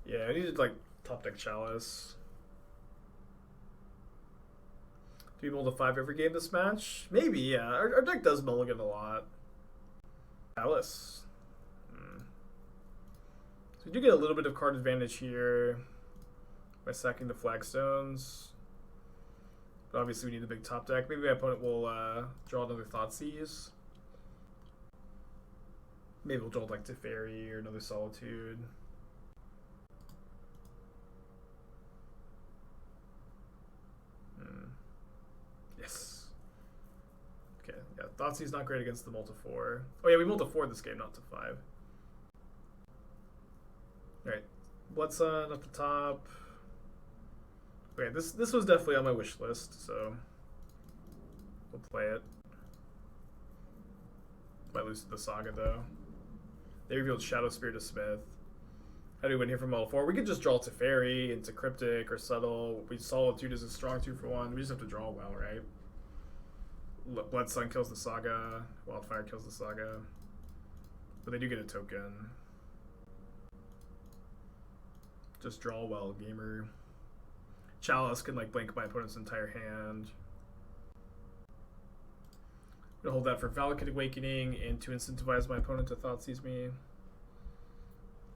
Yeah, I needed like top deck Chalice. Do we mulligan 5 every game this match? Maybe, yeah. Our deck does mulligan a lot. Chalice. So we do get a little bit of card advantage here by sacking the Flagstones. But obviously we need a big top deck. Maybe my opponent will draw another Thoughtseize. Maybe we'll draw like Teferi or another Solitude. Yes. Okay, yeah, Thoughtseize not great against the multi-4. Oh yeah, we multi-4 this game, not to 5. Alright, Bloodsun up the top. Okay, this was definitely on my wish list, so we'll play it. Might lose to the Saga though. They revealed Shadow Spear to Smith. How do we win here from all 4? We could just draw Teferi into Cryptic or Subtle. Solitude is a strong 2-for-1. We just have to draw well, right? Bloodsun kills the Saga. Wildfire kills the Saga. But they do get a token. Just draw well, gamer. Chalice can like blink my opponent's entire hand. I'm gonna hold that for Valakut Awakening and to incentivize my opponent to Thoughtseize me.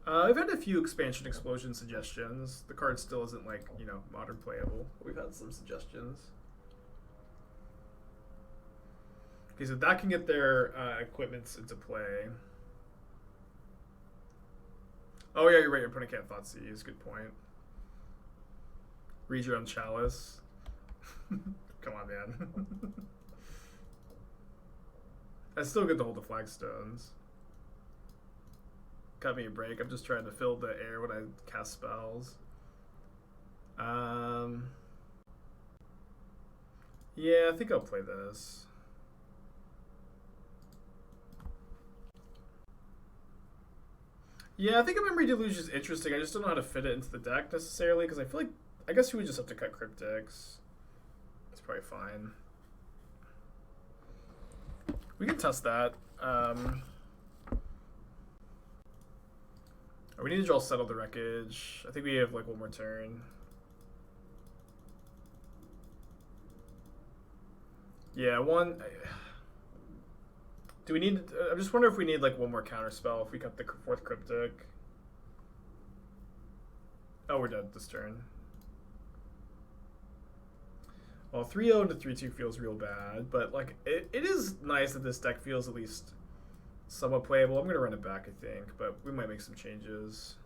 I've had a few expansion explosion suggestions. The card still isn't like, you know, modern playable. We've had some suggestions. Okay, so that can get their equipments into play. Oh yeah, you're right, your opponent can't Thoughtseize. Good point. Read your own Chalice. Come on, man. That's still good to hold the Flagstones. Cut me a break. I'm just trying to fill the air when I cast spells. Yeah, I think I'll play this. Yeah, I think a Memory Deluge is interesting. I just don't know how to fit it into the deck necessarily, because I feel like, I guess we would just have to cut Cryptics. It's probably fine. We can test that. We need to draw Settle the Wreckage. I think we have like one more turn. Yeah, one. Do we need? I'm just wondering if we need like one more counter spell if we cut the 4th Cryptic. Oh, we're dead this turn. Well, 3-0 into 3-2 feels real bad, but like it is nice that this deck feels at least somewhat playable. I'm gonna run it back, I think, but we might make some changes.